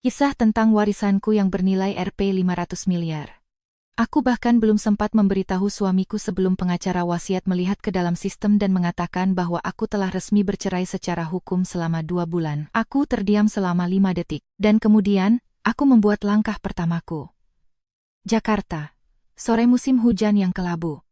Kisah tentang warisanku yang bernilai Rp500 miliar. Aku bahkan belum sempat memberitahu suamiku sebelum pengacara wasiat melihat ke dalam sistem dan mengatakan bahwa aku telah resmi bercerai secara hukum selama 2 bulan. Aku terdiam selama 5 detik. Dan kemudian, aku membuat langkah pertamaku. Jakarta. Sore musim hujan yang kelabu.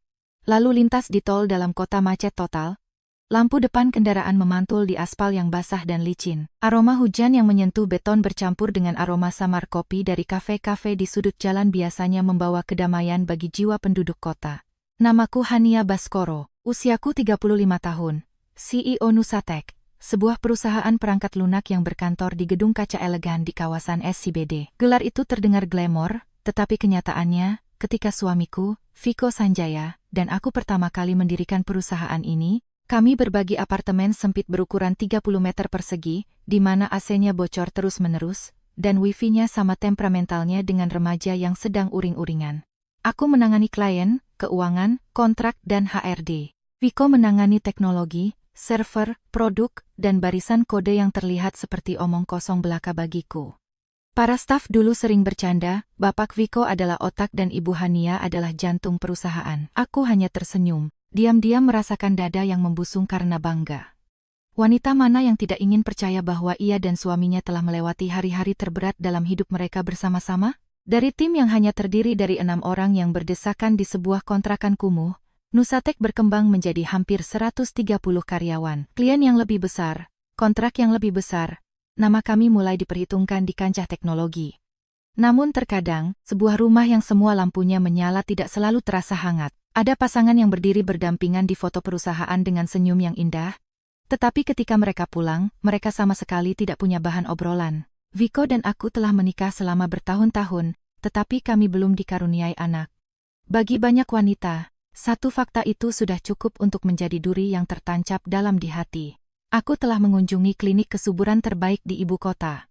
Lalu lintas di tol dalam kota macet total. Lampu depan kendaraan memantul di aspal yang basah dan licin. Aroma hujan yang menyentuh beton bercampur dengan aroma samar kopi dari kafe-kafe di sudut jalan biasanya membawa kedamaian bagi jiwa penduduk kota. Namaku Hania Baskoro, usiaku 35 tahun, CEO Nusatek, sebuah perusahaan perangkat lunak yang berkantor di gedung kaca elegan di kawasan SCBD. Gelar itu terdengar glamor, tetapi kenyataannya, ketika suamiku, Viko Sanjaya, dan aku pertama kali mendirikan perusahaan ini, kami berbagi apartemen sempit berukuran 30 meter persegi, di mana AC-nya bocor terus-menerus, dan wifi-nya sama temperamentalnya dengan remaja yang sedang uring-uringan. Aku menangani klien, keuangan, kontrak, dan HRD. Viko menangani teknologi, server, produk, dan barisan kode yang terlihat seperti omong kosong belaka bagiku. Para staf dulu sering bercanda, Bapak Viko adalah otak dan Ibu Hania adalah jantung perusahaan. Aku hanya tersenyum. Diam-diam merasakan dada yang membusung karena bangga. Wanita mana yang tidak ingin percaya bahwa ia dan suaminya telah melewati hari-hari terberat dalam hidup mereka bersama-sama? Dari tim yang hanya terdiri dari 6 orang yang berdesakan di sebuah kontrakan kumuh, Nusatek berkembang menjadi hampir 130 karyawan. Klien yang lebih besar, kontrak yang lebih besar, nama kami mulai diperhitungkan di kancah teknologi. Namun terkadang, sebuah rumah yang semua lampunya menyala tidak selalu terasa hangat. Ada pasangan yang berdiri berdampingan di foto perusahaan dengan senyum yang indah, tetapi ketika mereka pulang, mereka sama sekali tidak punya bahan obrolan. Viko dan aku telah menikah selama bertahun-tahun, tetapi kami belum dikaruniai anak. Bagi banyak wanita, satu fakta itu sudah cukup untuk menjadi duri yang tertancap dalam di hati. Aku telah mengunjungi klinik kesuburan terbaik di ibu kota.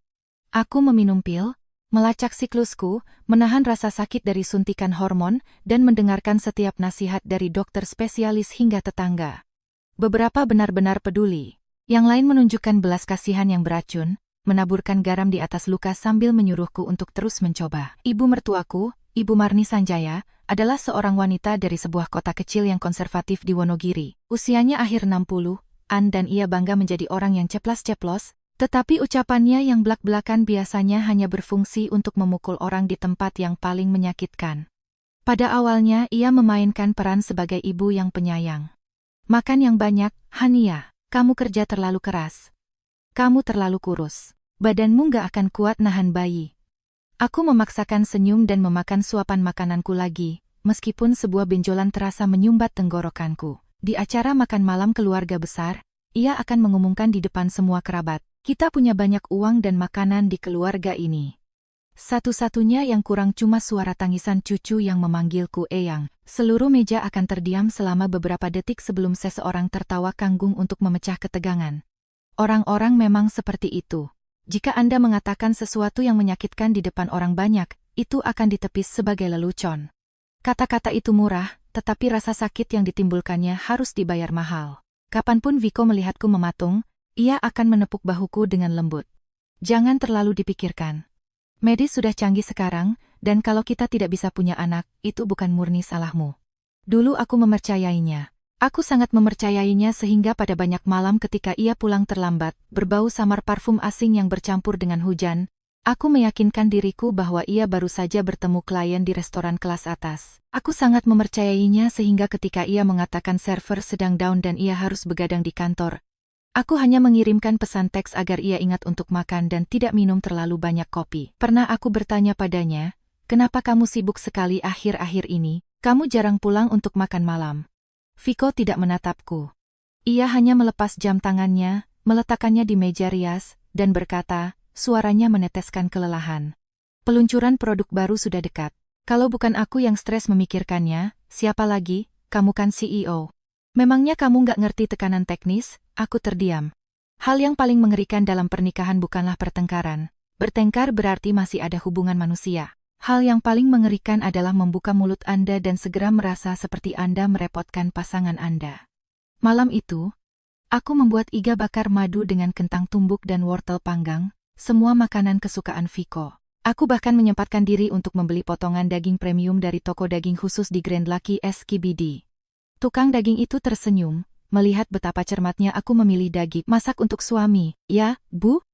Aku meminum pil, melacak siklusku, menahan rasa sakit dari suntikan hormon, dan mendengarkan setiap nasihat dari dokter spesialis hingga tetangga. Beberapa benar-benar peduli. Yang lain menunjukkan belas kasihan yang beracun, menaburkan garam di atas luka sambil menyuruhku untuk terus mencoba. Ibu mertuaku, Ibu Marni Sanjaya, adalah seorang wanita dari sebuah kota kecil yang konservatif di Wonogiri. Usianya akhir 60-an dan ia bangga menjadi orang yang ceplas-ceplos, tetapi ucapannya yang belak-belakan biasanya hanya berfungsi untuk memukul orang di tempat yang paling menyakitkan. Pada awalnya ia memainkan peran sebagai ibu yang penyayang. Makan yang banyak, Hania, kamu kerja terlalu keras. Kamu terlalu kurus. Badanmu gak akan kuat nahan bayi. Aku memaksakan senyum dan memakan suapan makananku lagi, meskipun sebuah benjolan terasa menyumbat tenggorokanku. Di acara makan malam keluarga besar, ia akan mengumumkan di depan semua kerabat. Kita punya banyak uang dan makanan di keluarga ini. Satu-satunya yang kurang cuma suara tangisan cucu yang memanggilku Eyang. Seluruh meja akan terdiam selama beberapa detik sebelum seseorang tertawa kanggung untuk memecah ketegangan. Orang-orang memang seperti itu. Jika Anda mengatakan sesuatu yang menyakitkan di depan orang banyak, itu akan ditepis sebagai lelucon. Kata-kata itu murah, tetapi rasa sakit yang ditimbulkannya harus dibayar mahal. Kapanpun Viko melihatku mematung, ia akan menepuk bahuku dengan lembut. Jangan terlalu dipikirkan. Medis sudah canggih sekarang, dan kalau kita tidak bisa punya anak, itu bukan murni salahmu. Dulu aku mempercayainya. Aku sangat mempercayainya sehingga pada banyak malam ketika ia pulang terlambat, berbau samar parfum asing yang bercampur dengan hujan, aku meyakinkan diriku bahwa ia baru saja bertemu klien di restoran kelas atas. Aku sangat mempercayainya sehingga ketika ia mengatakan server sedang down dan ia harus begadang di kantor, aku hanya mengirimkan pesan teks agar ia ingat untuk makan dan tidak minum terlalu banyak kopi. Pernah aku bertanya padanya, kenapa kamu sibuk sekali akhir-akhir ini? Kamu jarang pulang untuk makan malam. Viko tidak menatapku. Ia hanya melepas jam tangannya, meletakkannya di meja rias, dan berkata, suaranya meneteskan kelelahan. Peluncuran produk baru sudah dekat. Kalau bukan aku yang stres memikirkannya, siapa lagi? Kamu kan CEO. Memangnya kamu nggak ngerti tekanan teknis? Aku terdiam. Hal yang paling mengerikan dalam pernikahan bukanlah pertengkaran. Bertengkar berarti masih ada hubungan manusia. Hal yang paling mengerikan adalah membuka mulut Anda dan segera merasa seperti Anda merepotkan pasangan Anda. Malam itu, aku membuat iga bakar madu dengan kentang tumbuk dan wortel panggang, semua makanan kesukaan Viko. Aku bahkan menyempatkan diri untuk membeli potongan daging premium dari toko daging khusus di Grand Lucky SKBD. Tukang daging itu tersenyum, melihat betapa cermatnya aku memilih daging masak untuk suami. Ya, Bu?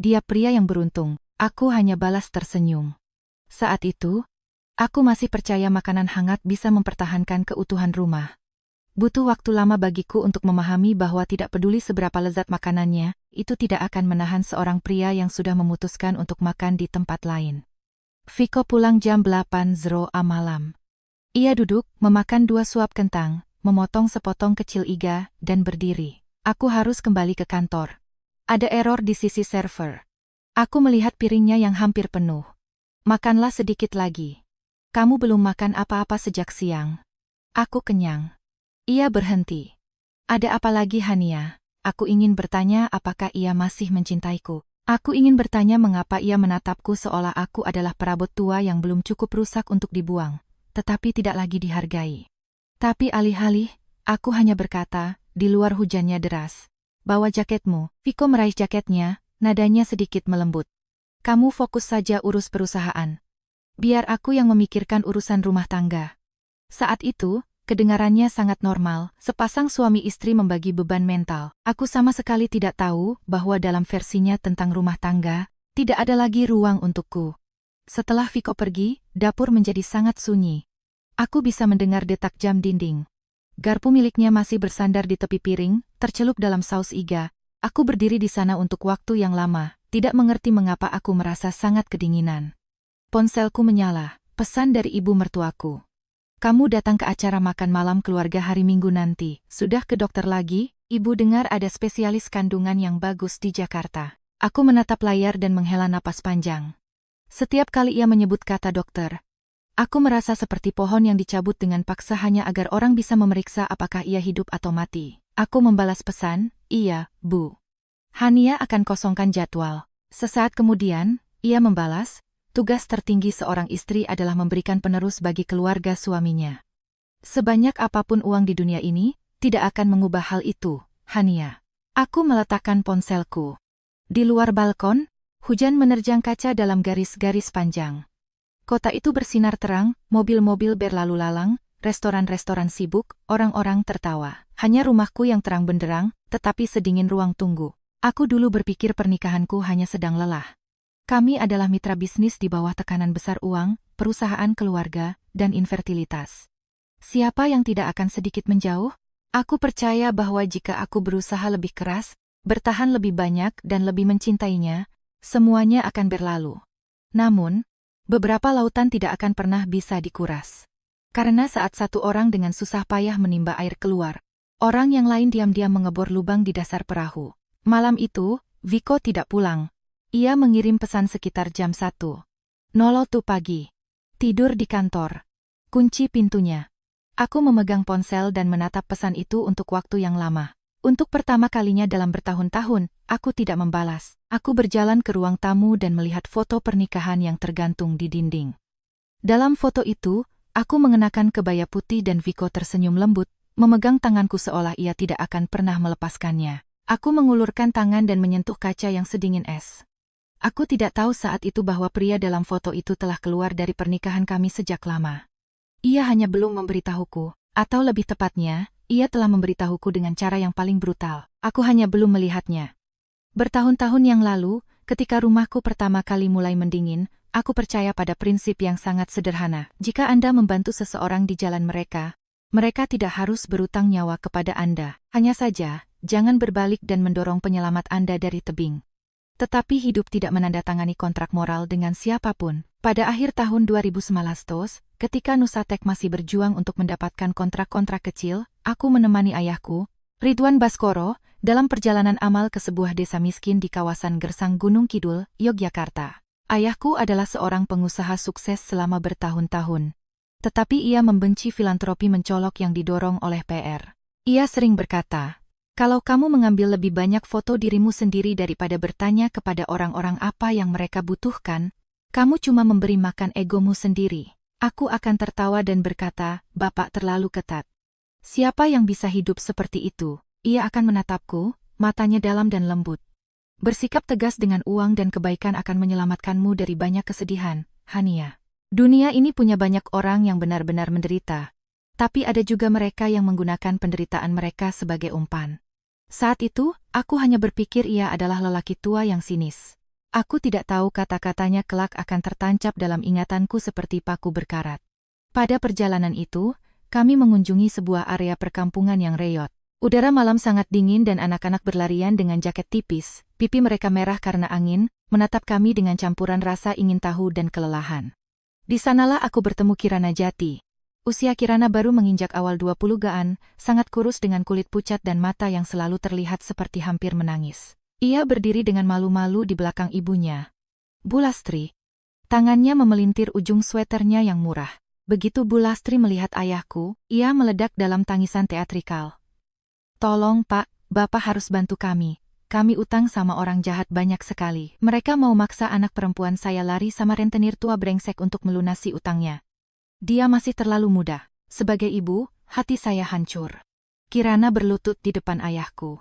Dia pria yang beruntung. Aku hanya balas tersenyum. Saat itu, aku masih percaya makanan hangat bisa mempertahankan keutuhan rumah. Butuh waktu lama bagiku untuk memahami bahwa tidak peduli seberapa lezat makanannya, itu tidak akan menahan seorang pria yang sudah memutuskan untuk makan di tempat lain. Viko pulang jam 8.00 malam. Ia duduk, memakan 2 suap kentang, memotong sepotong kecil iga, dan berdiri. Aku harus kembali ke kantor. Ada error di sisi server. Aku melihat piringnya yang hampir penuh. Makanlah sedikit lagi. Kamu belum makan apa-apa sejak siang. Aku kenyang. Ia berhenti. Ada apa lagi, Hania? Aku ingin bertanya apakah ia masih mencintaiku. Aku ingin bertanya mengapa ia menatapku seolah aku adalah perabot tua yang belum cukup rusak untuk dibuang, tetapi tidak lagi dihargai. Tapi alih-alih, aku hanya berkata, di luar hujannya deras. Bawa jaketmu. Viko meraih jaketnya, nadanya sedikit melembut. Kamu fokus saja urus perusahaan. Biar aku yang memikirkan urusan rumah tangga. Saat itu, kedengarannya sangat normal, sepasang suami istri membagi beban mental. Aku sama sekali tidak tahu bahwa dalam versinya tentang rumah tangga, tidak ada lagi ruang untukku. Setelah Viko pergi, dapur menjadi sangat sunyi. Aku bisa mendengar detak jam dinding. Garpu miliknya masih bersandar di tepi piring, tercelup dalam saus iga. Aku berdiri di sana untuk waktu yang lama, tidak mengerti mengapa aku merasa sangat kedinginan. Ponselku menyala, pesan dari ibu mertuaku. Kamu datang ke acara makan malam keluarga hari Minggu nanti. Sudah ke dokter lagi? Ibu dengar ada spesialis kandungan yang bagus di Jakarta. Aku menatap layar dan menghela napas panjang. Setiap kali ia menyebut kata dokter, aku merasa seperti pohon yang dicabut dengan paksa hanya agar orang bisa memeriksa apakah ia hidup atau mati. Aku membalas pesan, iya, Bu. Hania akan kosongkan jadwal. Sesaat kemudian, ia membalas, tugas tertinggi seorang istri adalah memberikan penerus bagi keluarga suaminya. Sebanyak apapun uang di dunia ini, tidak akan mengubah hal itu, Hania. Aku meletakkan ponselku. Di luar balkon, hujan menerjang kaca dalam garis-garis panjang. Kota itu bersinar terang, mobil-mobil berlalu lalang, restoran-restoran sibuk, orang-orang tertawa. Hanya rumahku yang terang benderang, tetapi sedingin ruang tunggu. Aku dulu berpikir pernikahanku hanya sedang lelah. Kami adalah mitra bisnis di bawah tekanan besar uang, perusahaan keluarga, dan infertilitas. Siapa yang tidak akan sedikit menjauh? Aku percaya bahwa jika aku berusaha lebih keras, bertahan lebih banyak dan lebih mencintainya, semuanya akan berlalu. Namun, beberapa lautan tidak akan pernah bisa dikuras. Karena saat satu orang dengan susah payah menimba air keluar, orang yang lain diam-diam mengebor lubang di dasar perahu. Malam itu, Viko tidak pulang. Ia mengirim pesan sekitar jam 1.00 pagi. Tidur di kantor. Kunci pintunya. Aku memegang ponsel dan menatap pesan itu untuk waktu yang lama. Untuk pertama kalinya dalam bertahun-tahun, aku tidak membalas. Aku berjalan ke ruang tamu dan melihat foto pernikahan yang tergantung di dinding. Dalam foto itu, aku mengenakan kebaya putih dan Viko tersenyum lembut, memegang tanganku seolah ia tidak akan pernah melepaskannya. Aku mengulurkan tangan dan menyentuh kaca yang sedingin es. Aku tidak tahu saat itu bahwa pria dalam foto itu telah keluar dari pernikahan kami sejak lama. Ia hanya belum memberitahuku, atau lebih tepatnya, ia telah memberitahuku dengan cara yang paling brutal. Aku hanya belum melihatnya. Bertahun-tahun yang lalu, ketika rumahku pertama kali mulai mendingin, aku percaya pada prinsip yang sangat sederhana. Jika Anda membantu seseorang di jalan mereka, mereka tidak harus berutang nyawa kepada Anda. Hanya saja, jangan berbalik dan mendorong penyelamat Anda dari tebing. Tetapi hidup tidak menandatangani kontrak moral dengan siapapun. Pada akhir tahun 2019, ketika Nusatek masih berjuang untuk mendapatkan kontrak-kontrak kecil, aku menemani ayahku, Ridwan Baskoro, dalam perjalanan amal ke sebuah desa miskin di kawasan Gersang Gunung Kidul, Yogyakarta. Ayahku adalah seorang pengusaha sukses selama bertahun-tahun. Tetapi ia membenci filantropi mencolok yang didorong oleh PR. Ia sering berkata, kalau kamu mengambil lebih banyak foto dirimu sendiri daripada bertanya kepada orang-orang apa yang mereka butuhkan, kamu cuma memberi makan egomu sendiri. Aku akan tertawa dan berkata, Bapak terlalu ketat. Siapa yang bisa hidup seperti itu? Ia akan menatapku, matanya dalam dan lembut. Bersikap tegas dengan uang dan kebaikan akan menyelamatkanmu dari banyak kesedihan, Hania. Dunia ini punya banyak orang yang benar-benar menderita. Tapi ada juga mereka yang menggunakan penderitaan mereka sebagai umpan. Saat itu, aku hanya berpikir ia adalah lelaki tua yang sinis. Aku tidak tahu kata-katanya kelak akan tertancap dalam ingatanku seperti paku berkarat. Pada perjalanan itu, kami mengunjungi sebuah area perkampungan yang reyot. Udara malam sangat dingin dan anak-anak berlarian dengan jaket tipis. Pipi mereka merah karena angin, menatap kami dengan campuran rasa ingin tahu dan kelelahan. Di sanalah aku bertemu Kirana Jati. Usia Kirana baru menginjak awal 20-aan, sangat kurus dengan kulit pucat dan mata yang selalu terlihat seperti hampir menangis. Ia berdiri dengan malu-malu di belakang ibunya, Bu Lastri. Tangannya memelintir ujung sweternya yang murah. Begitu Bu Lastri melihat ayahku, ia meledak dalam tangisan teatrikal. "Tolong Pak, Bapak harus bantu kami. Kami utang sama orang jahat banyak sekali. Mereka mau maksa anak perempuan saya lari sama rentenir tua brengsek untuk melunasi utangnya. Dia masih terlalu muda. Sebagai ibu, hati saya hancur." Kirana berlutut di depan ayahku.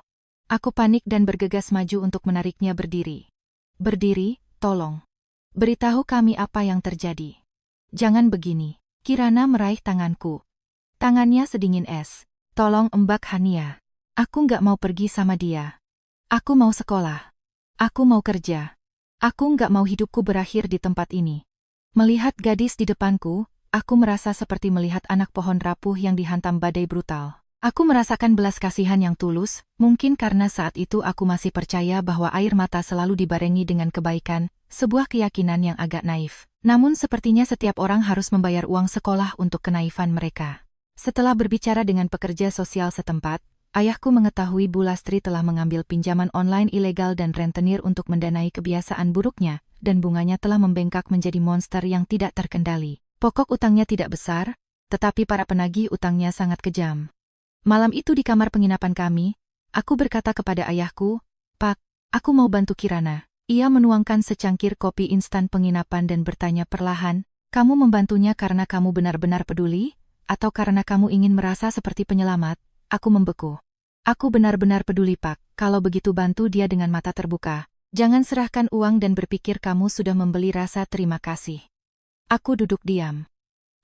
Aku panik dan bergegas maju untuk menariknya berdiri. "Berdiri, tolong. Beritahu kami apa yang terjadi. Jangan begini." Kirana meraih tanganku. Tangannya sedingin es. "Tolong Mbak Hania. Aku nggak mau pergi sama dia. Aku mau sekolah. Aku mau kerja. Aku nggak mau hidupku berakhir di tempat ini." Melihat gadis di depanku, aku merasa seperti melihat anak pohon rapuh yang dihantam badai brutal. Aku merasakan belas kasihan yang tulus, mungkin karena saat itu aku masih percaya bahwa air mata selalu dibarengi dengan kebaikan, sebuah keyakinan yang agak naif. Namun sepertinya setiap orang harus membayar uang sekolah untuk kenaifan mereka. Setelah berbicara dengan pekerja sosial setempat, ayahku mengetahui Bu Lastri telah mengambil pinjaman online ilegal dan rentenir untuk mendanai kebiasaan buruknya, dan bunganya telah membengkak menjadi monster yang tidak terkendali. Pokok utangnya tidak besar, tetapi para penagih utangnya sangat kejam. Malam itu di kamar penginapan kami, aku berkata kepada ayahku, "Pak, aku mau bantu Kirana." Ia menuangkan secangkir kopi instan penginapan dan bertanya perlahan, "Kamu membantunya karena kamu benar-benar peduli, atau karena kamu ingin merasa seperti penyelamat?" Aku membeku. "Aku benar-benar peduli Pak, kalau begitu bantu dia dengan mata terbuka. Jangan serahkan uang dan berpikir kamu sudah membeli rasa terima kasih." Aku duduk diam.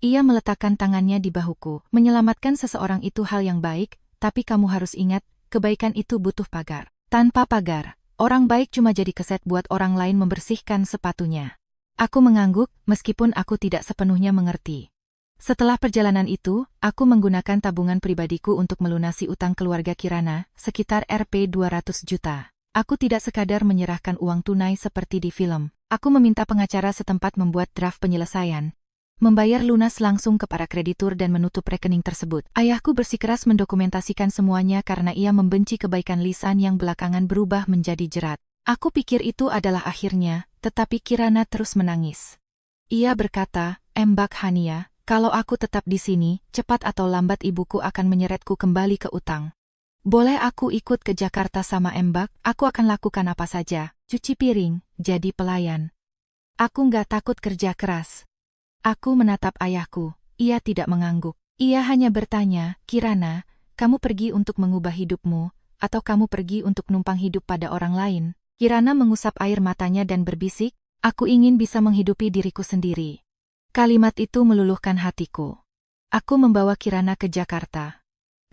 Ia meletakkan tangannya di bahuku. "Menyelamatkan seseorang itu hal yang baik, tapi kamu harus ingat, kebaikan itu butuh pagar. Tanpa pagar, orang baik cuma jadi keset buat orang lain membersihkan sepatunya." Aku mengangguk, meskipun aku tidak sepenuhnya mengerti. Setelah perjalanan itu, aku menggunakan tabungan pribadiku untuk melunasi utang keluarga Kirana, sekitar Rp 200 juta. Aku tidak sekadar menyerahkan uang tunai seperti di film. Aku meminta pengacara setempat membuat draft penyelesaian, membayar lunas langsung ke para kreditur dan menutup rekening tersebut. Ayahku bersikeras mendokumentasikan semuanya karena ia membenci kebaikan lisan yang belakangan berubah menjadi jerat. Aku pikir itu adalah akhirnya, tetapi Kirana terus menangis. Ia berkata, "Mbak Hania, kalau aku tetap di sini, cepat atau lambat ibuku akan menyeretku kembali ke utang. Boleh aku ikut ke Jakarta sama Mbak? Aku akan lakukan apa saja, cuci piring, jadi pelayan. Aku nggak takut kerja keras." Aku menatap ayahku, ia tidak mengangguk. Ia hanya bertanya, "Kirana, kamu pergi untuk mengubah hidupmu, atau kamu pergi untuk numpang hidup pada orang lain?" Kirana mengusap air matanya dan berbisik, "Aku ingin bisa menghidupi diriku sendiri." Kalimat itu meluluhkan hatiku. Aku membawa Kirana ke Jakarta.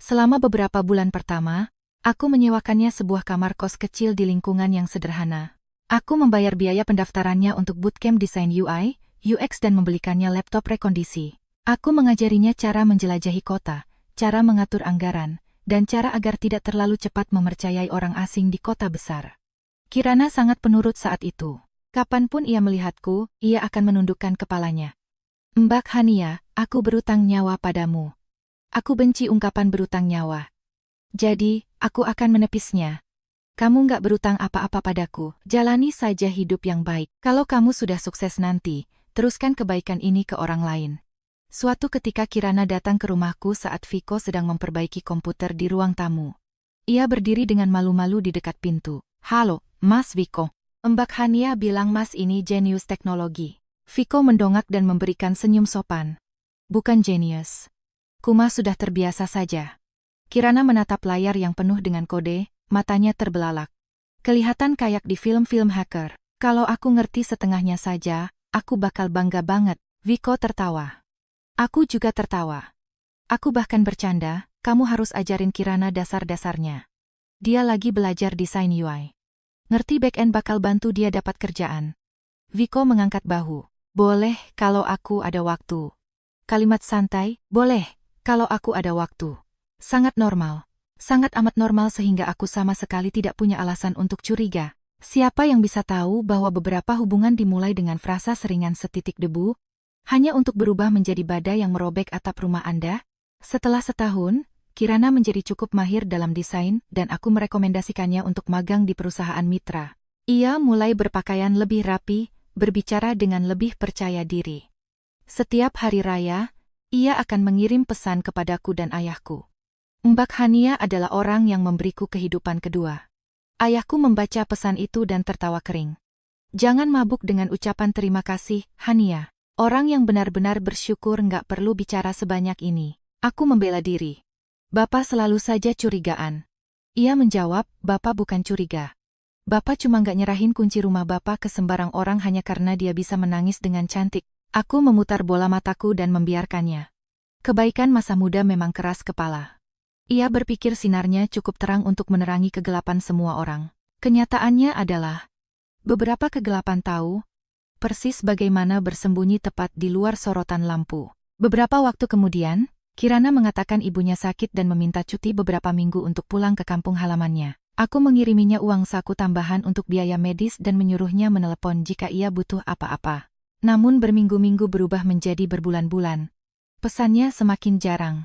Selama beberapa bulan pertama, aku menyewakannya sebuah kamar kos kecil di lingkungan yang sederhana. Aku membayar biaya pendaftarannya untuk bootcamp desain UI, UX dan membelikannya laptop rekondisi. Aku mengajarinya cara menjelajahi kota, cara mengatur anggaran, dan cara agar tidak terlalu cepat mempercayai orang asing di kota besar. Kirana sangat penurut saat itu. Kapanpun ia melihatku, ia akan menundukkan kepalanya. "Mbak Hania, aku berutang nyawa padamu." Aku benci ungkapan berutang nyawa. Jadi, aku akan menepisnya. "Kamu nggak berutang apa-apa padaku, jalani saja hidup yang baik. Kalau kamu sudah sukses nanti, teruskan kebaikan ini ke orang lain." Suatu ketika Kirana datang ke rumahku saat Viko sedang memperbaiki komputer di ruang tamu. Ia berdiri dengan malu-malu di dekat pintu. "Halo, Mas Viko." Mbak Hania bilang Mas ini jenius teknologi. Viko mendongak dan memberikan senyum sopan. "Bukan jenius. Kuma sudah terbiasa saja." Kirana menatap layar yang penuh dengan kode, matanya terbelalak. Kelihatan kayak di film-film hacker. Kalau aku ngerti setengahnya saja, aku bakal bangga banget. Viko tertawa. Aku juga tertawa. Aku bahkan bercanda, kamu harus ajarin Kirana dasar-dasarnya. Dia lagi belajar desain UI. Ngerti back-end bakal bantu dia dapat kerjaan. Viko mengangkat bahu. Boleh, kalau aku ada waktu. Kalimat santai, boleh, kalau aku ada waktu. Sangat normal. Sangat amat normal sehingga aku sama sekali tidak punya alasan untuk curiga. Siapa yang bisa tahu bahwa beberapa hubungan dimulai dengan frasa seringan setitik debu, hanya untuk berubah menjadi badai yang merobek atap rumah Anda? Setelah setahun, Kirana menjadi cukup mahir dalam desain dan aku merekomendasikannya untuk magang di perusahaan mitra. Ia mulai berpakaian lebih rapi, berbicara dengan lebih percaya diri. Setiap hari raya, ia akan mengirim pesan kepadaku dan ayahku. Mbak Hania adalah orang yang memberiku kehidupan kedua. Ayahku membaca pesan itu dan tertawa kering. Jangan mabuk dengan ucapan terima kasih, Hania. Orang yang benar-benar bersyukur nggak perlu bicara sebanyak ini. Aku membela diri. Bapak selalu saja curigaan. Ia menjawab, Bapak bukan curiga. Bapak cuma nggak nyerahin kunci rumah Bapak ke sembarang orang hanya karena dia bisa menangis dengan cantik. Aku memutar bola mataku dan membiarkannya. Kebaikan masa muda memang keras kepala. Ia berpikir sinarnya cukup terang untuk menerangi kegelapan semua orang. Kenyataannya adalah, beberapa kegelapan tahu persis bagaimana bersembunyi tepat di luar sorotan lampu. Beberapa waktu kemudian, Kirana mengatakan ibunya sakit dan meminta cuti beberapa minggu untuk pulang ke kampung halamannya. Aku mengiriminya uang saku tambahan untuk biaya medis dan menyuruhnya menelepon jika ia butuh apa-apa. Namun berminggu-minggu berubah menjadi berbulan-bulan. Pesannya semakin jarang.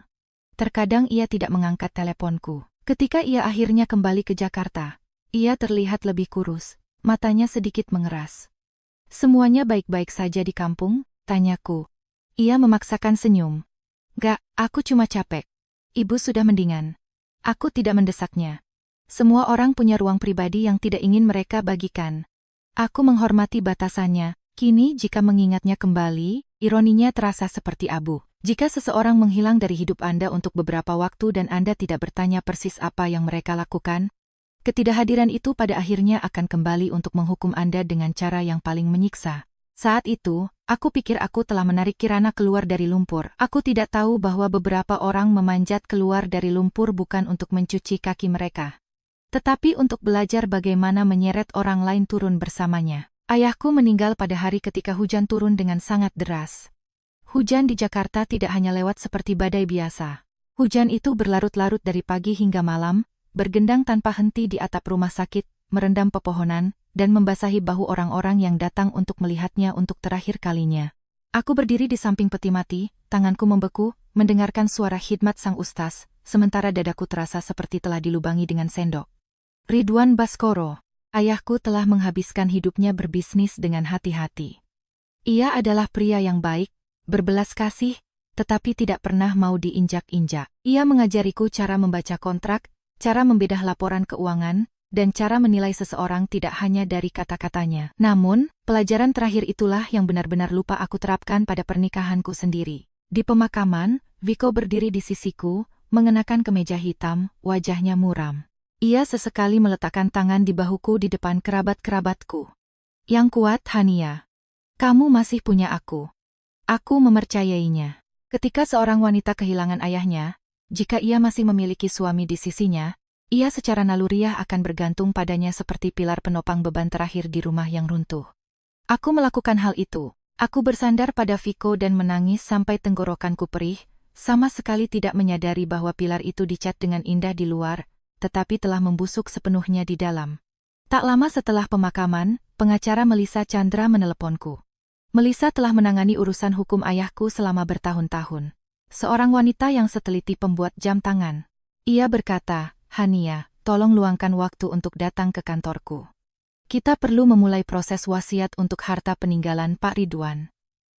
Terkadang ia tidak mengangkat teleponku. Ketika ia akhirnya kembali ke Jakarta, ia terlihat lebih kurus, matanya sedikit mengeras. Semuanya baik-baik saja di kampung? Tanyaku. Ia memaksakan senyum. Gak, aku cuma capek. Ibu sudah mendingan. Aku tidak mendesaknya. Semua orang punya ruang pribadi yang tidak ingin mereka bagikan. Aku menghormati batasannya. Kini jika mengingatnya kembali, ironinya terasa seperti abu. Jika seseorang menghilang dari hidup Anda untuk beberapa waktu dan Anda tidak bertanya persis apa yang mereka lakukan, ketidakhadiran itu pada akhirnya akan kembali untuk menghukum Anda dengan cara yang paling menyiksa. Saat itu, aku pikir aku telah menarik Kirana keluar dari lumpur. Aku tidak tahu bahwa beberapa orang memanjat keluar dari lumpur bukan untuk mencuci kaki mereka, tetapi untuk belajar bagaimana menyeret orang lain turun bersamanya. Ayahku meninggal pada hari ketika hujan turun dengan sangat deras. Hujan di Jakarta tidak hanya lewat seperti badai biasa. Hujan itu berlarut-larut dari pagi hingga malam, bergendang tanpa henti di atap rumah sakit, merendam pepohonan, dan membasahi bahu orang-orang yang datang untuk melihatnya untuk terakhir kalinya. Aku berdiri di samping peti mati, tanganku membeku, mendengarkan suara khidmat sang ustaz, sementara dadaku terasa seperti telah dilubangi dengan sendok. Ridwan Baskoro, ayahku telah menghabiskan hidupnya berbisnis dengan hati-hati. Ia adalah pria yang baik, berbelas kasih, tetapi tidak pernah mau diinjak-injak. Ia mengajariku cara membaca kontrak, cara membedah laporan keuangan, dan cara menilai seseorang tidak hanya dari kata-katanya. Namun, pelajaran terakhir itulah yang benar-benar lupa aku terapkan pada pernikahanku sendiri. Di pemakaman, Viko berdiri di sisiku, mengenakan kemeja hitam, wajahnya muram. Ia sesekali meletakkan tangan di bahuku di depan kerabat-kerabatku. Yang kuat, Hania. Kamu masih punya aku. Aku mempercayainya. Ketika seorang wanita kehilangan ayahnya, jika ia masih memiliki suami di sisinya, ia secara naluriah akan bergantung padanya seperti pilar penopang beban terakhir di rumah yang runtuh. Aku melakukan hal itu. Aku bersandar pada Viko dan menangis sampai tenggorokanku perih, sama sekali tidak menyadari bahwa pilar itu dicat dengan indah di luar, tetapi telah membusuk sepenuhnya di dalam. Tak lama setelah pemakaman, pengacara Melissa Chandra meneleponku. Melissa telah menangani urusan hukum ayahku selama bertahun-tahun. Seorang wanita yang seteliti pembuat jam tangan. Ia berkata, Hania, tolong luangkan waktu untuk datang ke kantorku. Kita perlu memulai proses wasiat untuk harta peninggalan Pak Ridwan.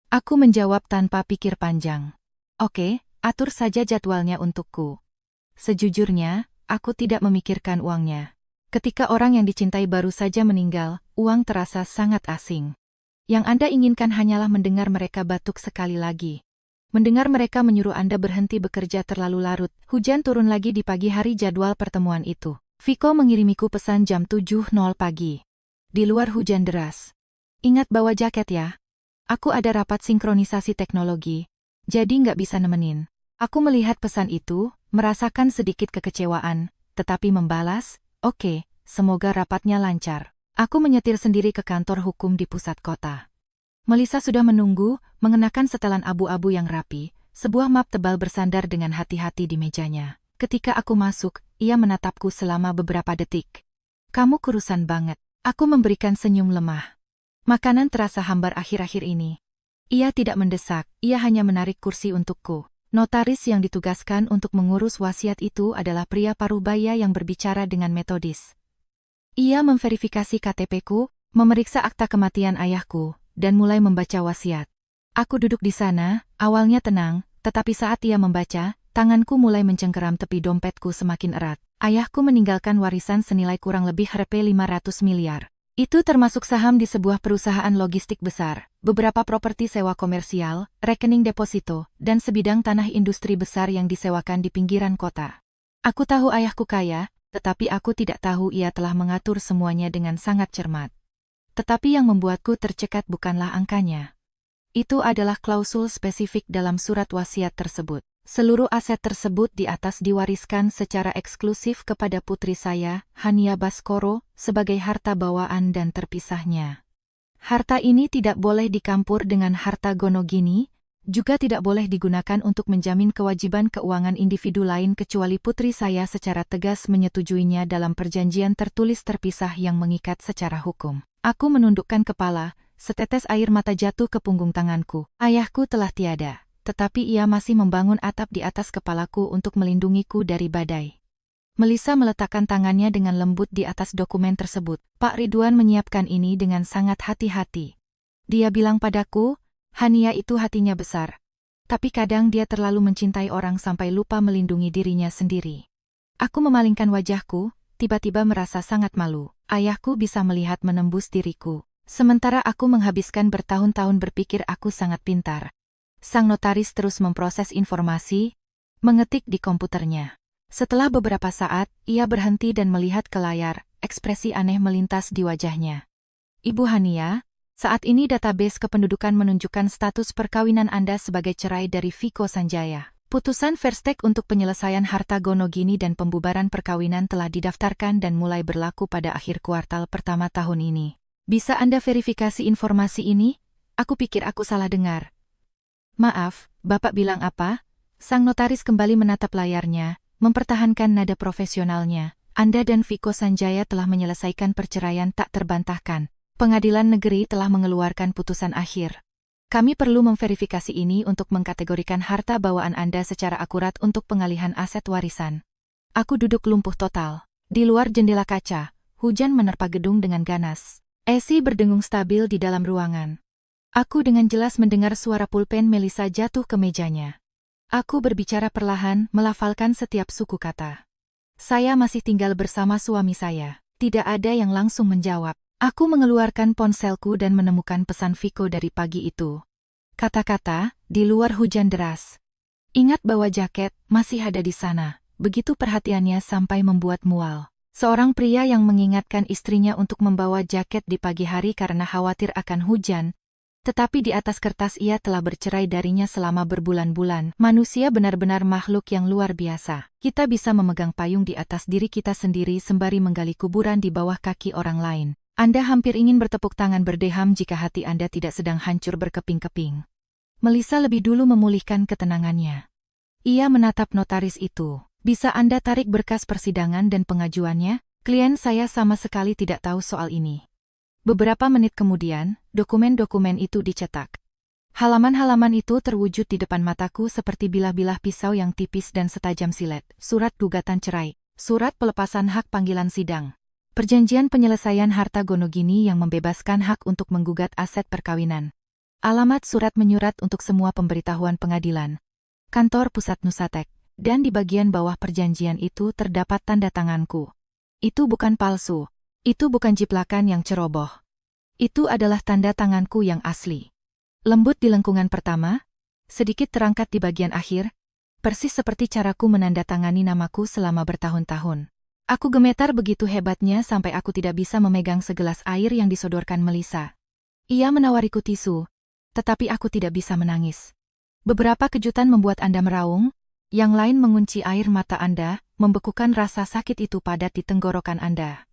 Aku menjawab tanpa pikir panjang. Oke, atur saja jadwalnya untukku. Sejujurnya, aku tidak memikirkan uangnya. Ketika orang yang dicintai baru saja meninggal, uang terasa sangat asing. Yang Anda inginkan hanyalah mendengar mereka batuk sekali lagi. Mendengar mereka menyuruh Anda berhenti bekerja terlalu larut. Hujan turun lagi di pagi hari jadwal pertemuan itu. Viko mengirimiku pesan jam 7.00 pagi. Di luar hujan deras. Ingat bawa jaket ya. Aku ada rapat sinkronisasi teknologi, jadi nggak bisa nemenin. Aku melihat pesan itu, merasakan sedikit kekecewaan, tetapi membalas, oke, semoga rapatnya lancar. Aku menyetir sendiri ke kantor hukum di pusat kota. Melissa sudah menunggu, mengenakan setelan abu-abu yang rapi, sebuah map tebal bersandar dengan hati-hati di mejanya. Ketika aku masuk, ia menatapku selama beberapa detik. Kamu kurusan banget. Aku memberikan senyum lemah. Makanan terasa hambar akhir-akhir ini. Ia tidak mendesak, ia hanya menarik kursi untukku. Notaris yang ditugaskan untuk mengurus wasiat itu adalah pria parubaya yang berbicara dengan metodis. Ia memverifikasi KTP-ku, memeriksa akta kematian ayahku, dan mulai membaca wasiat. Aku duduk di sana, awalnya tenang, tetapi saat ia membaca, tanganku mulai mencengkeram tepi dompetku semakin erat. Ayahku meninggalkan warisan senilai kurang lebih Rp500 miliar. Itu termasuk saham di sebuah perusahaan logistik besar, beberapa properti sewa komersial, rekening deposito, dan sebidang tanah industri besar yang disewakan di pinggiran kota. Aku tahu ayahku kaya, tetapi aku tidak tahu ia telah mengatur semuanya dengan sangat cermat. Tetapi yang membuatku tercekat bukanlah angkanya. Itu adalah klausul spesifik dalam surat wasiat tersebut. Seluruh aset tersebut di atas diwariskan secara eksklusif kepada putri saya, Hania Baskoro, sebagai harta bawaan dan terpisahnya. Harta ini tidak boleh dikampur dengan harta Gonogini, juga tidak boleh digunakan untuk menjamin kewajiban keuangan individu lain kecuali putri saya secara tegas menyetujuinya dalam perjanjian tertulis terpisah yang mengikat secara hukum. Aku menundukkan kepala, setetes air mata jatuh ke punggung tanganku. Ayahku telah tiada. Tetapi ia masih membangun atap di atas kepalaku untuk melindungiku dari badai. Melissa meletakkan tangannya dengan lembut di atas dokumen tersebut. Pak Ridwan menyiapkan ini dengan sangat hati-hati. Dia bilang padaku, Hania itu hatinya besar. Tapi kadang dia terlalu mencintai orang sampai lupa melindungi dirinya sendiri. Aku memalingkan wajahku, tiba-tiba merasa sangat malu. Ayahku bisa melihat menembus diriku. Sementara aku menghabiskan bertahun-tahun berpikir aku sangat pintar. Sang notaris terus memproses informasi, mengetik di komputernya. Setelah beberapa saat, ia berhenti dan melihat ke layar, ekspresi aneh melintas di wajahnya. Ibu Hania, saat ini database kependudukan menunjukkan status perkawinan Anda sebagai cerai dari Viko Sanjaya. Putusan Verstek untuk penyelesaian harta Gonogini dan pembubaran perkawinan telah didaftarkan dan mulai berlaku pada akhir kuartal pertama tahun ini. Bisa Anda verifikasi informasi ini? Aku pikir aku salah dengar. Maaf, Bapak bilang apa? Sang notaris kembali menatap layarnya, mempertahankan nada profesionalnya. Anda dan Viko Sanjaya telah menyelesaikan perceraian tak terbantahkan. Pengadilan negeri telah mengeluarkan putusan akhir. Kami perlu memverifikasi ini untuk mengkategorikan harta bawaan Anda secara akurat untuk pengalihan aset warisan. Aku duduk lumpuh total. Di luar jendela kaca, hujan menerpa gedung dengan ganas. AC berdengung stabil di dalam ruangan. Aku dengan jelas mendengar suara pulpen Melissa jatuh ke mejanya. Aku berbicara perlahan, melafalkan setiap suku kata. Saya masih tinggal bersama suami saya. Tidak ada yang langsung menjawab. Aku mengeluarkan ponselku dan menemukan pesan Viko dari pagi itu. Kata-kata, di luar hujan deras. Ingat bawa jaket, masih ada di sana. Begitu perhatiannya sampai membuat mual. Seorang pria yang mengingatkan istrinya untuk membawa jaket di pagi hari karena khawatir akan hujan, tetapi di atas kertas ia telah bercerai darinya selama berbulan-bulan. Manusia benar-benar makhluk yang luar biasa. Kita bisa memegang payung di atas diri kita sendiri sembari menggali kuburan di bawah kaki orang lain. Anda hampir ingin bertepuk tangan berdeham jika hati Anda tidak sedang hancur berkeping-keping. Melissa lebih dulu memulihkan ketenangannya. Ia menatap notaris itu. Bisa Anda tarik berkas persidangan dan pengajuannya? Klien saya sama sekali tidak tahu soal ini. Beberapa menit kemudian, dokumen-dokumen itu dicetak. Halaman-halaman itu terwujud di depan mataku seperti bilah-bilah pisau yang tipis dan setajam silet. Surat gugatan cerai, surat pelepasan hak panggilan sidang, perjanjian penyelesaian harta Gonogini yang membebaskan hak untuk menggugat aset perkawinan. Alamat surat menyurat untuk semua pemberitahuan pengadilan. Kantor Pusat Nusatek. Dan di bagian bawah perjanjian itu terdapat tanda tanganku. Itu bukan palsu. Itu bukan jiplakan yang ceroboh. Itu adalah tanda tanganku yang asli. Lembut di lengkungan pertama, sedikit terangkat di bagian akhir, persis seperti caraku menandatangani namaku selama bertahun-tahun. Aku gemetar begitu hebatnya sampai aku tidak bisa memegang segelas air yang disodorkan Melissa. Ia menawariku tisu, tetapi aku tidak bisa menangis. Beberapa kejutan membuat Anda meraung, yang lain mengunci air mata Anda, membekukan rasa sakit itu padat di tenggorokan Anda.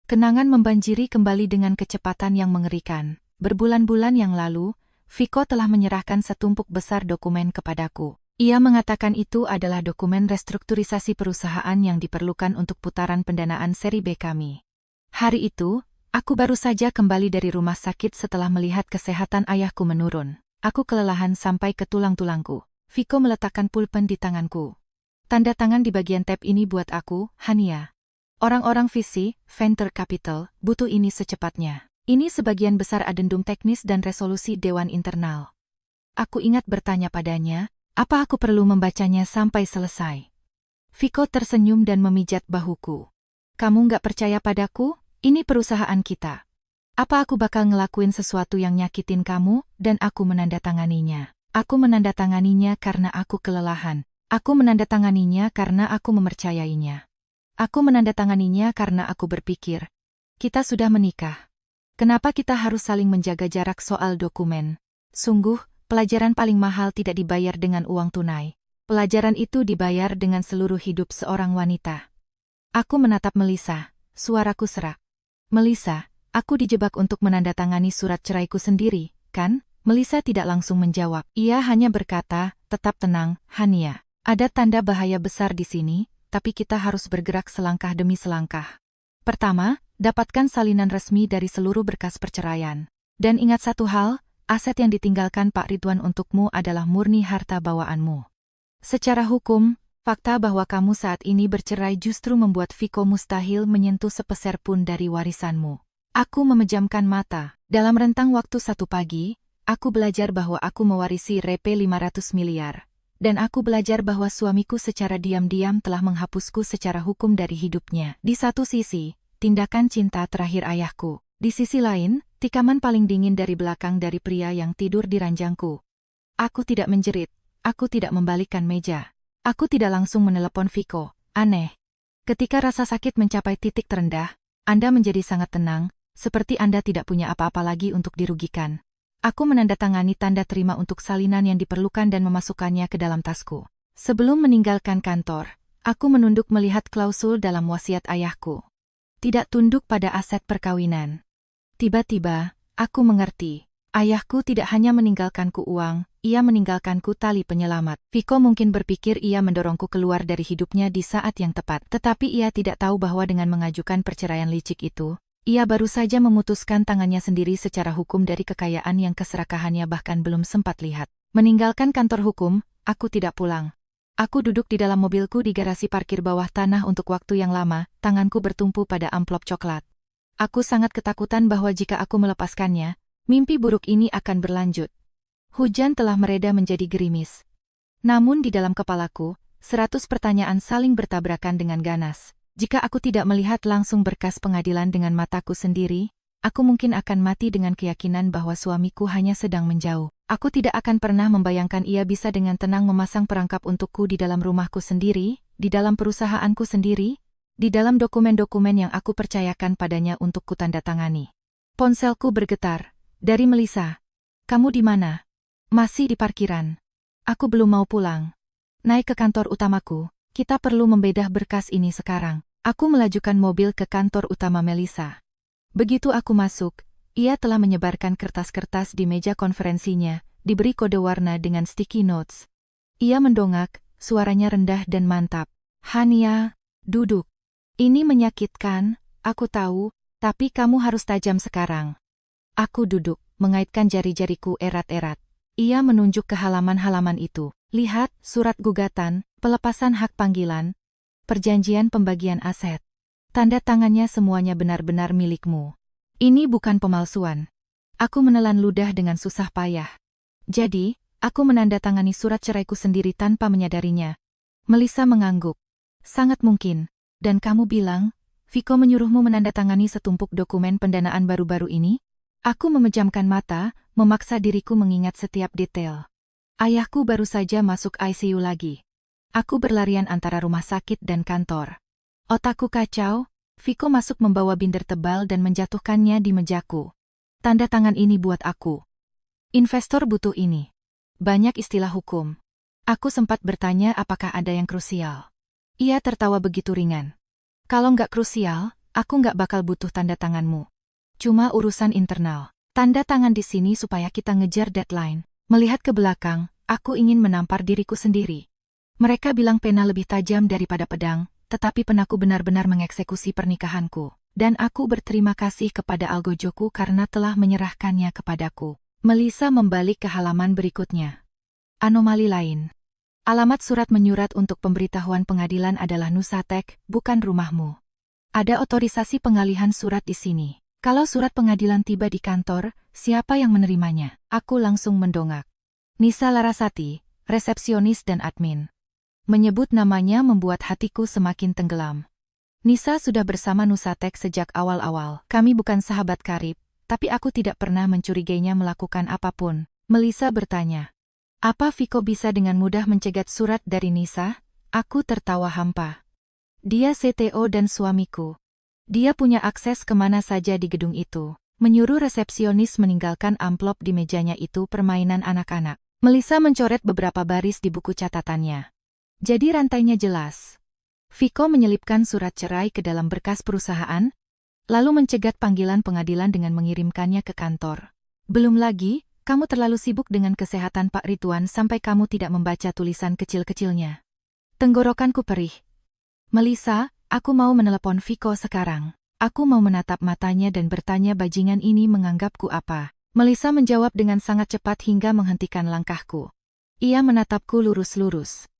Kenangan membanjiri kembali dengan kecepatan yang mengerikan. Berbulan-bulan yang lalu, Viko telah menyerahkan setumpuk besar dokumen kepadaku. Ia mengatakan itu adalah dokumen restrukturisasi perusahaan yang diperlukan untuk putaran pendanaan seri B kami. Hari itu, aku baru saja kembali dari rumah sakit setelah melihat kesehatan ayahku menurun. Aku kelelahan sampai ke tulang-tulangku. Viko meletakkan pulpen di tanganku. Tanda tangan di bagian tab ini buat aku, Hania. Orang-orang VC, Venture Capital, butuh ini secepatnya. Ini sebagian besar adendum teknis dan resolusi Dewan Internal. Aku ingat bertanya padanya, apa aku perlu membacanya sampai selesai? Viko tersenyum dan memijat bahuku. Kamu nggak percaya padaku? Ini perusahaan kita. Apa aku bakal ngelakuin sesuatu yang nyakitin kamu, dan aku menandatanganinya? Aku menandatanganinya karena aku kelelahan. Aku menandatanganinya karena aku mempercayainya. Aku menandatanganinya karena aku berpikir, kita sudah menikah. Kenapa kita harus saling menjaga jarak soal dokumen? Sungguh, pelajaran paling mahal tidak dibayar dengan uang tunai. Pelajaran itu dibayar dengan seluruh hidup seorang wanita. Aku menatap Melissa, suaraku serak. Melissa, aku dijebak untuk menandatangani surat ceraiku sendiri, kan? Melissa tidak langsung menjawab. Ia hanya berkata, tetap tenang, Hania. Ada tanda bahaya besar di sini, tapi kita harus bergerak selangkah demi selangkah. Pertama, dapatkan salinan resmi dari seluruh berkas perceraian. Dan ingat satu hal, aset yang ditinggalkan Pak Ridwan untukmu adalah murni harta bawaanmu. Secara hukum, fakta bahwa kamu saat ini bercerai justru membuat Viko mustahil menyentuh sepeser pun dari warisanmu. Aku memejamkan mata. Dalam rentang waktu 1 pagi, aku belajar bahwa aku mewarisi Rp 500 miliar. Dan aku belajar bahwa suamiku secara diam-diam telah menghapusku secara hukum dari hidupnya. Di satu sisi, tindakan cinta terakhir ayahku. Di sisi lain, tikaman paling dingin dari belakang dari pria yang tidur di ranjangku. Aku tidak menjerit. Aku tidak membalikkan meja. Aku tidak langsung menelepon Viko. Aneh. Ketika rasa sakit mencapai titik terendah, Anda menjadi sangat tenang, seperti Anda tidak punya apa-apa lagi untuk dirugikan. Aku menandatangani tanda terima untuk salinan yang diperlukan dan memasukkannya ke dalam tasku. Sebelum meninggalkan kantor, aku menunduk melihat klausul dalam wasiat ayahku. Tidak tunduk pada aset perkawinan. Tiba-tiba, aku mengerti. Ayahku tidak hanya meninggalkanku uang, ia meninggalkanku tali penyelamat. Viko mungkin berpikir ia mendorongku keluar dari hidupnya di saat yang tepat. Tetapi ia tidak tahu bahwa dengan mengajukan perceraian licik itu, ia baru saja memutuskan tangannya sendiri secara hukum dari kekayaan yang keserakahannya bahkan belum sempat lihat. Meninggalkan kantor hukum, aku tidak pulang. Aku duduk di dalam mobilku di garasi parkir bawah tanah untuk waktu yang lama, tanganku bertumpu pada amplop coklat. Aku sangat ketakutan bahwa jika aku melepaskannya, mimpi buruk ini akan berlanjut. Hujan telah mereda menjadi gerimis. Namun di dalam kepalaku, 100 pertanyaan saling bertabrakan dengan ganas. Jika aku tidak melihat langsung berkas pengadilan dengan mataku sendiri, aku mungkin akan mati dengan keyakinan bahwa suamiku hanya sedang menjauh. Aku tidak akan pernah membayangkan ia bisa dengan tenang memasang perangkap untukku di dalam rumahku sendiri, di dalam perusahaanku sendiri, di dalam dokumen-dokumen yang aku percayakan padanya untuk kutandatangani. Ponselku bergetar. Dari Melissa. Kamu di mana? Masih di parkiran. Aku belum mau pulang. Naik ke kantor utamaku. Kita perlu membedah berkas ini sekarang. Aku melajukan mobil ke kantor utama Melissa. Begitu aku masuk, ia telah menyebarkan kertas-kertas di meja konferensinya, diberi kode warna dengan sticky notes. Ia mendongak, suaranya rendah dan mantap. Hania, duduk. Ini menyakitkan, aku tahu, tapi kamu harus tajam sekarang. Aku duduk, mengaitkan jari-jariku erat-erat. Ia menunjuk ke halaman-halaman itu. Lihat, surat gugatan, pelepasan hak panggilan, perjanjian pembagian aset. Tanda tangannya semuanya benar-benar milikmu. Ini bukan pemalsuan. Aku menelan ludah dengan susah payah. Jadi, aku menandatangani surat ceraiku sendiri tanpa menyadarinya. Melissa mengangguk. Sangat mungkin. Dan kamu bilang, Viko menyuruhmu menandatangani setumpuk dokumen pendanaan baru-baru ini? Aku memejamkan mata, memaksa diriku mengingat setiap detail. Ayahku baru saja masuk ICU lagi. Aku berlarian antara rumah sakit dan kantor. Otakku kacau, Viko masuk membawa binder tebal dan menjatuhkannya di mejaku. Tanda tangan ini buat aku. Investor butuh ini. Banyak istilah hukum. Aku sempat bertanya apakah ada yang krusial. Ia tertawa begitu ringan. Kalau nggak krusial, aku nggak bakal butuh tanda tanganmu. Cuma urusan internal. Tanda tangan di sini supaya kita ngejar deadline. Melihat ke belakang, aku ingin menampar diriku sendiri. Mereka bilang pena lebih tajam daripada pedang, tetapi penaku benar-benar mengeksekusi pernikahanku. Dan aku berterima kasih kepada Algojoku karena telah menyerahkannya kepadaku. Melissa membalik ke halaman berikutnya. Anomali lain. Alamat surat menyurat untuk pemberitahuan pengadilan adalah Nusatek, bukan rumahmu. Ada otorisasi pengalihan surat di sini. Kalau surat pengadilan tiba di kantor, siapa yang menerimanya? Aku langsung mendongak. Nisa Larasati, resepsionis dan admin. Menyebut namanya membuat hatiku semakin tenggelam. Nisa sudah bersama Nusatek sejak awal-awal. Kami bukan sahabat karib, tapi aku tidak pernah mencurigainya melakukan apapun. Melissa bertanya. Apa Viko bisa dengan mudah mencegat surat dari Nisa? Aku tertawa hampa. Dia CTO dan suamiku. Dia punya akses kemana saja di gedung itu. Menyuruh resepsionis meninggalkan amplop di mejanya itu permainan anak-anak. Melissa mencoret beberapa baris di buku catatannya. Jadi rantainya jelas. Viko menyelipkan surat cerai ke dalam berkas perusahaan, lalu mencegat panggilan pengadilan dengan mengirimkannya ke kantor. Belum lagi, kamu terlalu sibuk dengan kesehatan Pak Ridwan sampai kamu tidak membaca tulisan kecil-kecilnya. Tenggorokanku perih. Melissa, aku mau menelepon Viko sekarang. Aku mau menatap matanya dan bertanya bajingan ini menganggapku apa. Melissa menjawab dengan sangat cepat hingga menghentikan langkahku. Ia menatapku lurus-lurus.